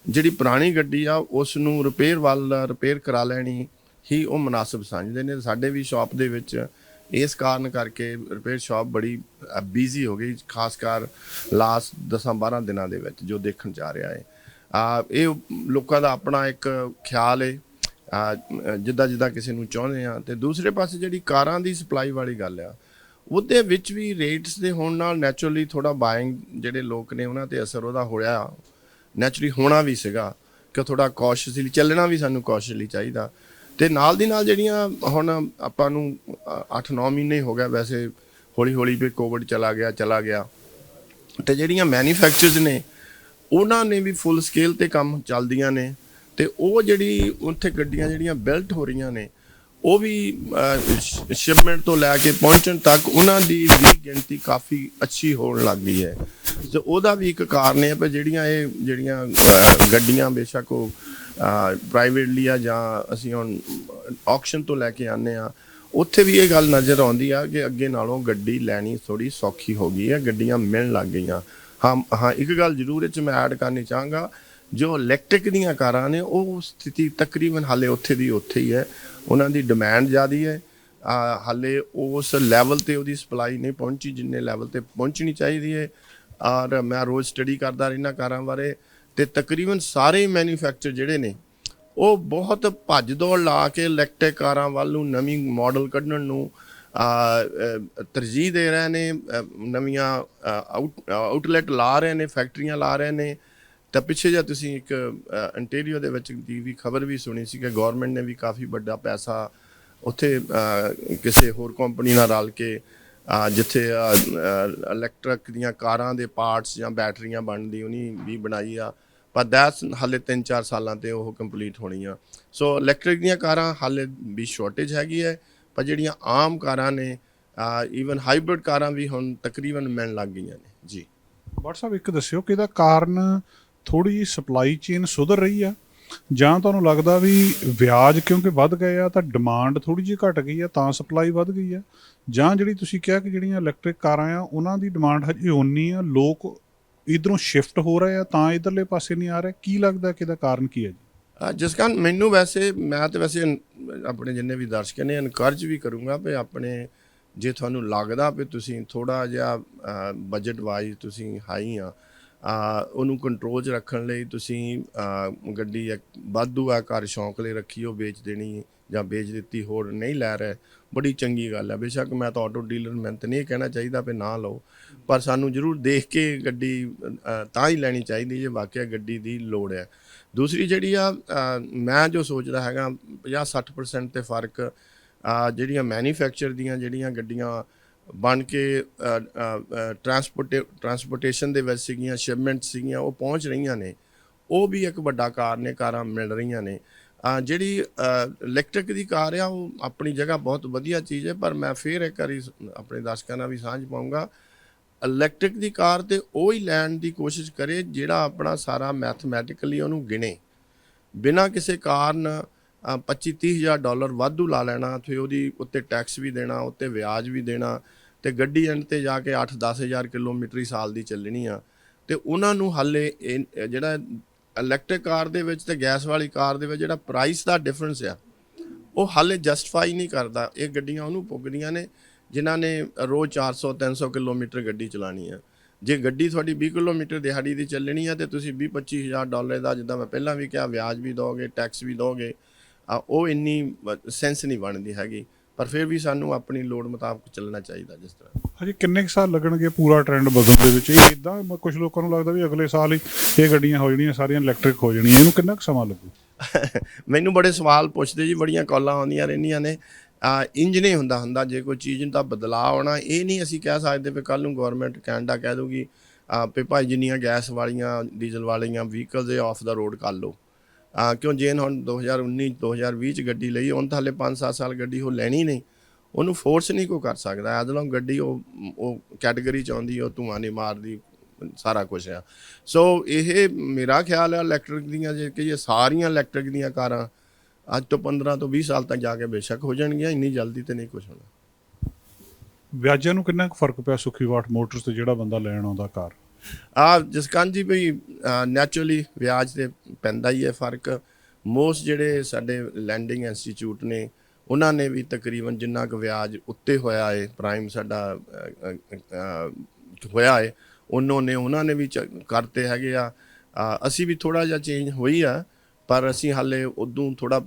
ਜਿਹੜੀ ਪੁਰਾਣੀ ਗੱਡੀ ਆ ਉਸ ਨੂੰ ਰਿਪੇਅਰ ਕਰਾ ਲੈਣੀ ਹੀ ਉਹ ਮੁਨਾਸਿਬ ਸਮਝਦੇ ਨੇ। ਸਾਡੇ ਵੀ ਸ਼ਾਪ ਦੇ ਵਿੱਚ ਇਸ ਕਾਰਨ ਕਰਕੇ ਰਿਪੇਅਰ ਸ਼ਾਪ ਬੜੀ ਬਿਜ਼ੀ ਹੋ ਗਈ, ਖਾਸ ਕਰ ਲਾਸਟ 10-12 ਦਿਨਾਂ ਦੇ ਵਿੱਚ ਜੋ ਦੇਖਣ ਜਾ ਰਿਹਾ ਹੈ। ਇਹ ਲੋਕਾਂ ਦਾ ਆਪਣਾ ਇੱਕ ਖਿਆਲ ਹੈ, ਜਿੱਦਾਂ ਕਿਸੇ ਨੂੰ ਚਾਹੁੰਦੇ ਆ। ਤੇ ਦੂਸਰੇ ਪਾਸੇ ਜਿਹੜੀ ਕਾਰਾਂ ਦੀ ਸਪਲਾਈ ਵਾਲੀ ਗੱਲ ਆ, ਉਹਦੇ ਵਿੱਚ ਵੀ ਰੇਟਸ ਦੇ ਹੋਣ ਨਾਲ ਨੈਚੁਰਲੀ ਥੋੜ੍ਹਾ ਬਾਇੰਗ ਜਿਹੜੇ ਲੋਕ ਨੇ ਉਹਨਾਂ 'ਤੇ ਅਸਰ ਉਹਦਾ ਹੋਇਆ। ਨੈਚੁਰਲੀ ਹੋਣਾ ਵੀ ਸੀਗਾ ਕਿ ਥੋੜ੍ਹਾ ਕੌਸ਼ੀਅਸਲੀ ਚੱਲਣਾ ਵੀ ਸਾਨੂੰ ਕੌਸ਼ੀਅਸਲੀ ਚਾਹੀਦਾ। ਤੇ ਨਾਲ ਦੀ ਨਾਲ ਜਿਹੜੀਆਂ ਹੁਣ ਆਪਾਂ ਨੂੰ 8-9 ਮਹੀਨੇ ਹੋ ਗਿਆ ਵੈਸੇ, ਹੌਲੀ ਵੀ ਕੋਵਿਡ ਚਲਾ ਗਿਆ ਤੇ ਜਿਹੜੀਆਂ ਮੈਨੂਫੈਕਚਰਰਸ ਨੇ ਉਹਨਾਂ ਨੇ ਵੀ ਫੁੱਲ ਸਕੇਲ ਤੇ ਕੰਮ ਚੱਲਦੀਆਂ ਨੇ। ਤੇ ਉਹ ਜਿਹੜੀ ਉੱਥੇ ਗੱਡੀਆਂ ਜਿਹੜੀਆਂ ਬਿਲਟ ਹੋ ਰਹੀਆਂ ਨੇ ਉਹ ਵੀ ਸ਼ਿਪਮੈਂਟ ਤੋਂ ਲੈ ਕੇ ਪਹੁੰਚਣ ਤੱਕ ਉਹਨਾਂ ਦੀ ਵੀ ਗਿਣਤੀ ਕਾਫੀ ਅੱਛੀ ਹੋਣ ਲੱਗ ਗਈ ਹੈ। ਤੇ ਉਹਦਾ ਵੀ ਇੱਕ ਕਾਰਨ ਹੈ ਪਰ ਜਿਹੜੀਆਂ ਗੱਡੀਆਂ ਬੇਸ਼ੱਕ ਉਹ ਪ੍ਰਾਈਵੇਟਲੀ ਆ ਜਾਂ ਅਸੀਂ ਹੁਣ ਆਕਸ਼ਨ ਤੋਂ ਲੈ ਕੇ ਆਉਂਦੇ ਹਾਂ, ਉੱਥੇ ਵੀ ਇਹ ਗੱਲ ਨਜ਼ਰ ਆਉਂਦੀ ਆ ਕਿ ਅੱਗੇ ਨਾਲੋਂ ਗੱਡੀ ਲੈਣੀ ਥੋੜ੍ਹੀ ਸੌਖੀ ਹੋ ਗਈ ਹੈ, ਗੱਡੀਆਂ ਮਿਲਣ ਲੱਗ ਗਈਆਂ। ਹਾਂ ਇੱਕ ਗੱਲ ਜ਼ਰੂਰ ਇਹ 'ਚ ਮੈਂ ਐਡ ਕਰਨੀ ਚਾਹਾਂਗਾ, ਜੋ ਇਲੈਕਟ੍ਰਿਕ ਦੀਆਂ ਕਾਰਾਂ ਨੇ ਉਹ ਸਥਿਤੀ ਤਕਰੀਬਨ ਹਾਲੇ ਉੱਥੇ ਹੀ ਹੈ। ਉਹਨਾਂ ਦੀ ਡਿਮਾਂਡ ਜ਼ਿਆਦਾ ਹੈ, ਹਾਲੇ ਉਸ ਲੈਵਲ 'ਤੇ ਉਹਦੀ ਸਪਲਾਈ ਨਹੀਂ ਪਹੁੰਚੀ ਜਿੰਨੇ ਲੈਵਲ 'ਤੇ ਪਹੁੰਚਣੀ ਚਾਹੀਦੀ ਹੈ। ਔਰ ਮੈਂ ਰੋਜ਼ ਸਟੱਡੀ ਕਰਦਾ ਰਹਿਣਾ ਕਾਰਾਂ ਬਾਰੇ, ਤੇ ਤਕਰੀਬਨ ਸਾਰੇ ਮੈਨੂਫੈਕਚਰ ਜਿਹੜੇ ਨੇ ਉਹ ਬਹੁਤ ਭੱਜ ਦੌੜ ਲਾ ਕੇ ਇਲੈਕਟ੍ਰਿਕ ਕਾਰਾਂ ਵੱਲ ਨੂੰ ਨਵੀਂ ਮਾਡਲ ਕੱਢਣ ਨੂੰ ਤਰਜੀਹ ਦੇ ਰਹੇ ਨੇ। ਨਵੀਆਂ ਆਊਟਲੈਟ ਲਾ ਰਹੇ ਨੇ, ਫੈਕਟਰੀਆਂ ਲਾ ਰਹੇ ਨੇ। ਤਾਂ ਪਿੱਛੇ ਜਿਹਾ ਤੁਸੀਂ ਇੱਕ ਅੰਟੇਰੀਓ ਦੇ ਵਿੱਚ ਦੀ ਵੀ ਖਬਰ ਵੀ ਸੁਣੀ ਸੀ ਕਿ ਗੌਰਮੈਂਟ ਨੇ ਵੀ ਕਾਫੀ ਵੱਡਾ ਪੈਸਾ ਉੱਥੇ ਕਿਸੇ ਹੋਰ ਕੰਪਨੀ ਨਾਲ ਰਲ ਕੇ ਜਿੱਥੇ ਇਲੈਕਟ੍ਰਿਕ ਦੀਆਂ ਕਾਰਾਂ ਦੇ ਪਾਰਟਸ ਜਾਂ ਬੈਟਰੀਆਂ ਬਣਦੀ ਉਹਨੀ ਵੀ ਬਣਾਈ ਆ। ਪਰ ਦੈਟਸ ਹਾਲੇ 3-4 ਸਾਲਾਂ 'ਤੇ ਉਹ ਕੰਪਲੀਟ ਹੋਣੀ ਆ। ਸੋ ਇਲੈਕਟ੍ਰਿਕ ਦੀਆਂ ਕਾਰਾਂ ਹਾਲੇ ਵੀ ਸ਼ੋਰਟੇਜ ਹੈਗੀ ਹੈ, ਪਰ ਜਿਹੜੀਆਂ ਆਮ ਕਾਰਾਂ ਨੇ ਈਵਨ ਹਾਈਬ੍ਰਿਡ ਕਾਰਾਂ ਵੀ ਹੁਣ ਤਕਰੀਬਨ ਮਿਲਣ ਲੱਗ ਗਈਆਂ ਨੇ ਜੀ। ਭੱਟ ਸਾਹਿਬ, ਇੱਕ ਦੱਸਿਓ ਕਿ ਇਹਦਾ ਕਾਰਨ ਥੋੜ੍ਹੀ ਜਿਹੀ ਸਪਲਾਈ ਚੇਨ ਸੁਧਰ ਰਹੀ ਆ, ਜਾਂ ਤੁਹਾਨੂੰ ਲੱਗਦਾ ਵੀ ਵਿਆਜ ਕਿਉਂਕਿ ਵੱਧ ਗਏ ਆ ਤਾਂ ਡਿਮਾਂਡ ਥੋੜ੍ਹੀ ਜਿਹੀ ਘਟ ਗਈ ਆ ਤਾਂ ਸਪਲਾਈ ਵੱਧ ਗਈ ਆ, ਜਾਂ ਜਿਹੜੀ ਤੁਸੀਂ ਕਿਹਾ ਕਿ ਜਿਹੜੀਆਂ ਇਲੈਕਟ੍ਰਿਕ ਕਾਰਾਂ ਆ ਉਹਨਾਂ ਦੀ ਡਿਮਾਂਡ ਹਜੇ ਓਨੀ ਆ, ਲੋਕ ਇੱਧਰੋਂ ਸ਼ਿਫਟ ਹੋ ਰਹੇ ਆ ਤਾਂ ਇੱਧਰਲੇ ਪਾਸੇ ਨਹੀਂ ਆ ਰਹੇ? ਕੀ ਲੱਗਦਾ ਕਿ ਇਹਦਾ ਕਾਰਨ ਕੀ ਹੈ ਜੀ? ਜਿਸ ਕਾਰਨ ਮੈਨੂੰ ਮੈਂ ਤਾਂ ਵੈਸੇ ਆਪਣੇ ਜਿੰਨੇ ਵੀ ਦਰਸ਼ਕ ਨੇ ਇਨਕਰੇਜ ਵੀ ਕਰੂੰਗਾ ਵੀ ਆਪਣੇ ਜੇ ਤੁਹਾਨੂੰ ਲੱਗਦਾ ਵੀ ਤੁਸੀਂ ਥੋੜ੍ਹਾ ਜਿਹਾ ਬਜਟ ਵਾਈਜ਼ ਤੁਸੀਂ ਹਾਈ ਆ, ਉਹਨੂੰ ਕੰਟਰੋਲ 'ਚ ਰੱਖਣ ਲਈ ਤੁਸੀਂ ਗੱਡੀ ਵਾਧੂ ਆ ਘਰ ਸ਼ੌਂਕ ਲਈ ਰੱਖੀ, ਉਹ ਵੇਚ ਦੇਣੀ ਜਾਂ ਵੇਚ ਦਿੱਤੀ ਹੋਰ ਨਹੀਂ ਲੈ ਰਹੇ, ਬੜੀ ਚੰਗੀ ਗੱਲ ਹੈ। ਬੇਸ਼ੱਕ ਮੈਂ ਤਾਂ ਆਟੋ ਡੀਲਰ, ਮੈਂ ਤਾਂ ਨਹੀਂ ਕਹਿਣਾ ਚਾਹੀਦਾ ਵੀ ਨਾ ਲਓ, ਪਰ ਸਾਨੂੰ ਜ਼ਰੂਰ ਦੇਖ ਕੇ ਗੱਡੀ ਤਾਂ ਹੀ ਲੈਣੀ ਚਾਹੀਦੀ ਜੇ ਵਾਕਿਆ ਗੱਡੀ ਦੀ ਲੋੜ ਹੈ। ਦੂਸਰੀ ਜਿਹੜੀ ਆ ਮੈਂ ਜੋ ਸੋਚਦਾ ਹੈਗਾ 50-60% 'ਤੇ ਫਰਕ ਜਿਹੜੀਆਂ ਮੈਨੂਫੈਕਚਰ ਦੀਆਂ ਜਿਹੜੀਆਂ ਗੱਡੀਆਂ ਬਣ ਕੇ ਟਰਾਂਸਪੋਰਟੇਸ਼ਨ ਦੇ ਵਿੱਚ ਸੀਗੀਆਂ, ਸ਼ਿਪਮੈਂਟ ਸੀਗੀਆਂ, ਉਹ ਪਹੁੰਚ ਰਹੀਆਂ ਨੇ, ਉਹ ਵੀ ਇੱਕ ਵੱਡਾ ਕਾਰਨ ਨੇ, ਕਾਰਾਂ ਮਿਲ ਰਹੀਆਂ ਨੇ। ਜਿਹੜੀ ਇਲੈਕਟ੍ਰਿਕ ਦੀ ਕਾਰ ਆ ਉਹ ਆਪਣੀ ਜਗ੍ਹਾ ਬਹੁਤ ਵਧੀਆ ਚੀਜ਼ ਹੈ, ਪਰ ਮੈਂ ਫਿਰ ਇੱਕ ਵਾਰੀ ਆਪਣੇ ਦਰਸ਼ਕਾਂ ਨਾਲ ਵੀ ਸਾਂਝ ਪਾਊਂਗਾ, ਇਲੈਕਟ੍ਰਿਕ ਦੀ ਕਾਰ ਤੇ ਉਹ ਹੀ ਲੈਣ ਦੀ ਕੋਸ਼ਿਸ਼ ਕਰੇ ਜਿਹੜਾ ਆਪਣਾ ਸਾਰਾ ਮੈਥਮੈਟਿਕਲੀ ਉਹਨੂੰ ਗਿਣੇ, ਬਿਨਾਂ ਕਿਸੇ ਕਾਰਨ $25,000 ਵਾਧੂ ਲਾ ਲੈਣਾ, ਫਿਰ ਉਹਦੀ ਉੱਤੇ ਟੈਕਸ ਵੀ ਦੇਣਾ, ਉੱਤੇ ਵਿਆਜ ਵੀ ਦੇਣਾ, ਤੇ ਗੱਡੀ ਐਂਡ ਤੇ ਜਾ ਕੇ 8-10 ਹਜ਼ਾਰ ਕਿਲੋਮੀਟਰ ਹੀ ਸਾਲ ਦੀ ਚੱਲਣੀ ਆ। ਤੇ ਉਹਨਾਂ ਨੂੰ ਹਾਲੇ ਜਿਹੜਾ ਇਲੈਕਟ੍ਰਿਕ ਕਾਰ ਦੇ ਵਿੱਚ ਤੇ ਗੈਸ ਵਾਲੀ ਕਾਰ ਦੇ ਵਿੱਚ ਜਿਹੜਾ ਪ੍ਰਾਈਸ ਦਾ ਡਿਫਰੈਂਸ ਆ, ਉਹ ਹਾਲੇ ਜਸਟੀਫਾਈ ਨਹੀਂ ਕਰਦਾ। ਇਹ ਗੱਡੀਆਂ ਉਹਨੂੰ ਪੁੱਗਦੀਆਂ ਨੇ ਜਿਨ੍ਹਾਂ ਨੇ ਰੋਜ਼ 400-300 ਕਿਲੋਮੀਟਰ ਗੱਡੀ ਚਲਾਉਣੀ ਆ। ਜੇ ਗੱਡੀ ਤੁਹਾਡੀ 20 ਕਿਲੋਮੀਟਰ ਦਿਹਾੜੀ ਦੀ ਚੱਲਣੀ ਆ ਤੇ ਤੁਸੀਂ $20-25,000 ਦਾ, ਜਿੱਦਾਂ ਮੈਂ ਪਹਿਲਾਂ ਵੀ ਕਿਹਾ, ਵਿਆਜ ਵੀ ਦੋਗੇ, ਟੈਕਸ ਵੀ ਦੋਗੇ, ਉਹ ਇੰਨੀ ਸੈਂਸ ਨਹੀਂ ਬਣਦੀ ਹੈਗੀ। ਪਰ ਫਿਰ ਵੀ ਸਾਨੂੰ ਆਪਣੀ ਲੋੜ ਮੁਤਾਬਕ ਚੱਲਣਾ ਚਾਹੀਦਾ। ਜਿਸ ਤਰ੍ਹਾਂ ਹਜੇ ਕਿੰਨੇ ਕੁ ਸਾਲ ਲੱਗਣਗੇ ਪੂਰਾ ਟ੍ਰੈਂਡ ਬਦਲਣ ਦੇ ਵਿੱਚ? ਇਹ ਇੱਦਾਂ ਕੁਝ ਲੋਕਾਂ ਨੂੰ ਲੱਗਦਾ ਵੀ ਅਗਲੇ ਸਾਲ ਹੀ ਇਹ ਗੱਡੀਆਂ ਹੋ ਜਾਣੀਆਂ, ਸਾਰੀਆਂ ਇਲੈਕਟ੍ਰਿਕ ਹੋ ਜਾਣੀਆਂ, ਇਹਨੂੰ ਕਿੰਨਾ ਕੁ ਸਮਾਂ ਲੱਗੂ? ਮੈਨੂੰ ਬੜੇ ਸਵਾਲ ਪੁੱਛਦੇ ਜੀ, ਬੜੀਆਂ ਕਾਲਾਂ ਆਉਂਦੀਆਂ ਰਹਿੰਦੀਆਂ ਨੇ। ਇੰਜ ਨਹੀਂ ਹੁੰਦਾ ਜੇ ਕੋਈ ਚੀਜ਼ ਦਾ ਬਦਲਾਅ ਆਉਣਾ, ਇਹ ਨਹੀਂ ਅਸੀਂ ਕਹਿ ਸਕਦੇ ਵੀ ਕੱਲ੍ਹ ਨੂੰ ਗੌਰਮੈਂਟ ਕੈਨੇਡਾ ਕਹਿ ਦੂਗੀ ਵੀ ਭਾਈ ਜਿੰਨੀਆਂ ਗੈਸ ਵਾਲੀਆਂ, ਡੀਜ਼ਲ ਵਾਲੀਆਂ ਵਹੀਕਲਸ ਇਹ ਆਫ ਦਾ ਰੋਡ ਕਰ ਲਓ। ਕਿਉਂ ਜੇ ਹੁਣ 2019-2020 'ਚ ਗੱਡੀ ਲਈ, ਹੁਣ ਤਾਂ ਹਾਲੇ 5-7 ਸਾਲ ਗੱਡੀ ਉਹ ਲੈਣੀ ਨਹੀਂ, ਉਹਨੂੰ ਫੋਰਸ ਨਹੀਂ ਕੋਈ ਕਰ ਸਕਦਾ। ਐਜ਼ ਲੌਂਗ ਗੱਡੀ ਉਹ ਕੈਟੇਗਰੀ 'ਚ ਆਉਂਦੀ, ਉਹ ਧੂੰਆਂ ਨਹੀਂ ਮਾਰਦੀ, ਸਾਰਾ ਕੁਛ ਆ। ਸੋ ਇਹ ਮੇਰਾ ਖਿਆਲ ਹੈ ਇਲੈਕਟ੍ਰਿਕ ਦੀਆਂ, ਜੇ ਕਿ ਸਾਰੀਆਂ ਇਲੈਕਟ੍ਰਿਕ ਦੀਆਂ ਕਾਰਾਂ ਅੱਜ ਤੋਂ 15 ਤੋਂ 20 ਸਾਲ ਤੱਕ ਜਾ ਕੇ ਬੇਸ਼ੱਕ ਹੋ ਜਾਣਗੀਆਂ, ਇੰਨੀ ਜਲਦੀ ਤੇ ਨਹੀਂ ਕੁਛ ਹੋਣਾ। ਵਿਆਜਾਂ ਨੂੰ ਕਿੰਨਾ ਕੁ ਫਰਕ ਪਿਆ ਸੁਖੀ ਵਾਟ ਮੋਟਰਸ ਤੇ ਜਿਹੜਾ ਬੰਦਾ ਲੈਣ ਆਉਂਦਾ ਕਾਰ? ਜਸਕੰਤ ਜੀ ਬਈ ਨੈਚੁਰਲੀ ਵਿਆਜ ਤੇ ਪੈਂਦਾ ਹੀ ਹੈ ਫਰਕ। ਮੋਸਟ ਜਿਹੜੇ ਸਾਡੇ ਲੈਂਡਿੰਗ ਇੰਸਟੀਚਿਊਟ ਨੇ ਉਹਨਾਂ ਨੇ ਵੀ ਤਕਰੀਬਨ ਜਿੰਨਾ ਕੁ ਵਿਆਜ ਉੱਤੇ ਹੋਇਆ ਹੈ, ਪ੍ਰਾਈਮ ਸਾਡਾ ਹੋਇਆ ਹੈ, ਉਹਨਾਂ ਨੇ ਵੀ ਕਰਤੇ ਹੈਗੇ ਆ। ਅਸੀਂ ਵੀ ਥੋੜ੍ਹਾ ਜਿਹਾ ਚੇਂਜ ਹੋਈ ਆ, ਪਰ ਅਸੀਂ ਹਾਲੇ ਉਦੋਂ ਥੋੜ੍ਹਾ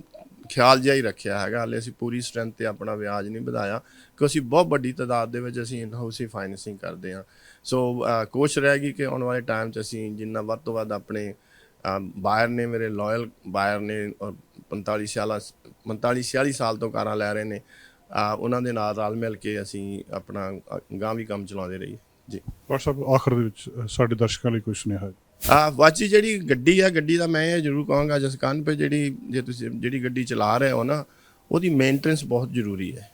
ਖਿਆਲ ਜਿਹਾ ਹੀ ਰੱਖਿਆ ਹੈਗਾ। ਹਾਲੇ ਅਸੀਂ ਪੂਰੀ ਸਟਰੈਂਥ 'ਤੇ ਆਪਣਾ ਵਿਆਜ ਨਹੀਂ ਵਧਾਇਆ, ਕਿਉਂਕਿ ਅਸੀਂ ਬਹੁਤ ਵੱਡੀ ਤਾਦਾਦ ਦੇ ਵਿੱਚ ਅਸੀਂ ਇਨ ਹਾਊਸ ਹੀ ਫਾਈਨੈਂਸਿੰਗ ਕਰਦੇ ਹਾਂ। ਸੋ ਕੋਸ਼ਿਸ਼ ਰਹੇਗੀ ਕਿ ਆਉਣ ਵਾਲੇ ਟਾਈਮ 'ਚ ਅਸੀਂ ਜਿੰਨਾ ਵੱਧ ਤੋਂ ਵੱਧ ਆਪਣੇ ਬਾਇਰ ਨੇ, ਮੇਰੇ ਲਾਇਲ ਬਾਇਰ ਨੇ, ਔਰ 45-46 ਸਾਲ ਤੋਂ ਕਾਰਾਂ ਲੈ ਰਹੇ ਨੇ, ਉਹਨਾਂ ਦੇ ਨਾਲ ਰਲ ਮਿਲ ਕੇ ਅਸੀਂ ਆਪਣਾ ਗਾਂ ਵੀ ਕੰਮ ਚਲਾਉਂਦੇ ਰਹੀਏ ਜੀ। ਡਾਕਟਰ ਸਾਹਿਬ, ਆਖਰ ਦੇ ਵਿੱਚ ਸਾਡੇ ਦਰਸ਼ਕਾਂ ਲਈ ਕੋਈ ਸੁਨੇਹਾ? ਵਾਚੀ ਜਿਹੜੀ ਗੱਡੀ ਆ, ਗੱਡੀ ਦਾ ਮੈਂ ਇਹ ਜ਼ਰੂਰ ਕਹਾਂਗਾ ਜਸਕੰਤ ਪੇ, ਜੇ ਤੁਸੀਂ ਜਿਹੜੀ ਗੱਡੀ ਚਲਾ ਰਹੇ ਹੋ ਨਾ, ਉਹਦੀ ਮੇਨਟੇਨੈਂਸ ਬਹੁਤ ਜ਼ਰੂਰੀ ਹੈ।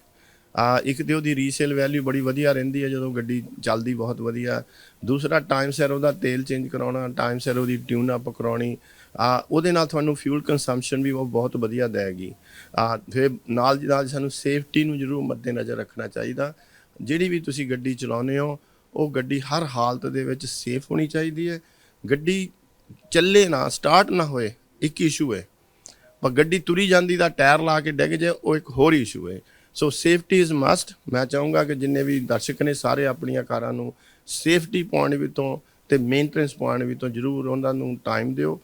ਇੱਕ ਤਾਂ ਉਹਦੀ ਰੀਸੇਲ ਵੈਲਿਊ ਬੜੀ ਵਧੀਆ ਰਹਿੰਦੀ ਹੈ ਜਦੋਂ ਗੱਡੀ ਚੱਲਦੀ ਬਹੁਤ ਵਧੀਆ। ਦੂਸਰਾ, ਟਾਈਮ ਸਿਰ ਉਹਦਾ ਤੇਲ ਚੇਂਜ ਕਰਾਉਣਾ, ਟਾਈਮ ਸਿਰ ਉਹਦੀ ਟਿਊਨ ਅਪ ਕਰਾਉਣੀ, ਉਹਦੇ ਨਾਲ ਤੁਹਾਨੂੰ ਫਿਊਲ ਕੰਜ਼ੰਪਸ਼ਨ ਵੀ ਉਹ ਬਹੁਤ ਵਧੀਆ ਦੇਗੀ। ਫਿਰ ਨਾਲ ਦੀ ਨਾਲ ਸਾਨੂੰ ਸੇਫਟੀ ਨੂੰ ਜ਼ਰੂਰ ਮੱਦੇ ਨਜ਼ਰ ਰੱਖਣਾ ਚਾਹੀਦਾ। ਜਿਹੜੀ ਵੀ ਤੁਸੀਂ ਗੱਡੀ ਚਲਾਉਂਦੇ ਹੋ, ਉਹ ਗੱਡੀ ਹਰ ਹਾਲਤ ਦੇ ਵਿੱਚ ਸੇਫ ਹੋਣੀ ਚਾਹੀਦੀ ਹੈ। ਗੱਡੀ ਚੱਲੇ ਨਾ, ਸਟਾਰਟ ਨਾ ਹੋਏ, ਇੱਕ ਇਸ਼ੂ ਹੈ, ਪਰ ਗੱਡੀ ਤੁਰੀ ਜਾਂਦੀ ਦਾ ਟਾਇਰ ਲਾ ਕੇ ਡਿੱਗ ਜਾਏ, ਉਹ ਇੱਕ ਹੋਰ ਇਸ਼ੂ ਹੈ। ਸੋ ਸੇਫਟੀ ਇਜ਼ ਮਸਟ। ਮੈਂ ਚਾਹੂੰਗਾ ਕਿ ਜਿੰਨੇ ਵੀ ਦਰਸ਼ਕ ਨੇ ਸਾਰੇ ਆਪਣੀਆਂ ਕਾਰਾਂ ਨੂੰ ਸੇਫਟੀ ਪੁਆਇੰਟ ਵੀ ਤੋਂ ਤੇ ਮੇਨਟੇਨੈਂਸ ਪੁਆਇੰਟ ਵੀ ਤੋਂ ਜ਼ਰੂਰ ਉਹਨਾਂ ਨੂੰ ਟਾਈਮ ਦਿਓ।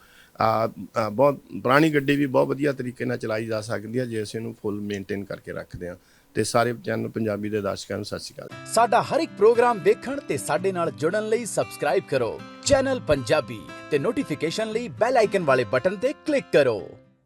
ਬਹੁਤ ਪੁਰਾਣੀ ਗੱਡੀ ਵੀ ਬਹੁਤ ਵਧੀਆ ਤਰੀਕੇ ਨਾਲ ਚਲਾਈ ਜਾ ਸਕਦੀ ਹੈ ਜੇ ਅਸੀਂ ਇਹਨੂੰ ਫੁੱਲ ਮੇਨਟੇਨ ਕਰਕੇ ਰੱਖਦੇ ਹਾਂ। ਤੇ ਸਾਰੇ ਚੈਨਲ ਪੰਜਾਬੀ ਦੇ ਦਰਸ਼ਕਾਂ ਨੂੰ ਸਤਿ ਸ਼੍ਰੀ ਅਕਾਲ। ਸਾਡਾ ਹਰ ਇੱਕ ਪ੍ਰੋਗਰਾਮ ਵੇਖਣ ਤੇ ਸਾਡੇ ਨਾਲ ਜੁੜਨ ਲਈ ਸਬਸਕ੍ਰਾਈਬ ਕਰੋ ਚੈਨਲ ਪੰਜਾਬੀ ਤੇ ਨੋਟੀਫਿਕੇਸ਼ਨ ਲਈ ਬੈਲ ਆਈਕਨ ਵਾਲੇ ਬਟਨ ਤੇ ਕਲਿੱਕ ਕਰੋ।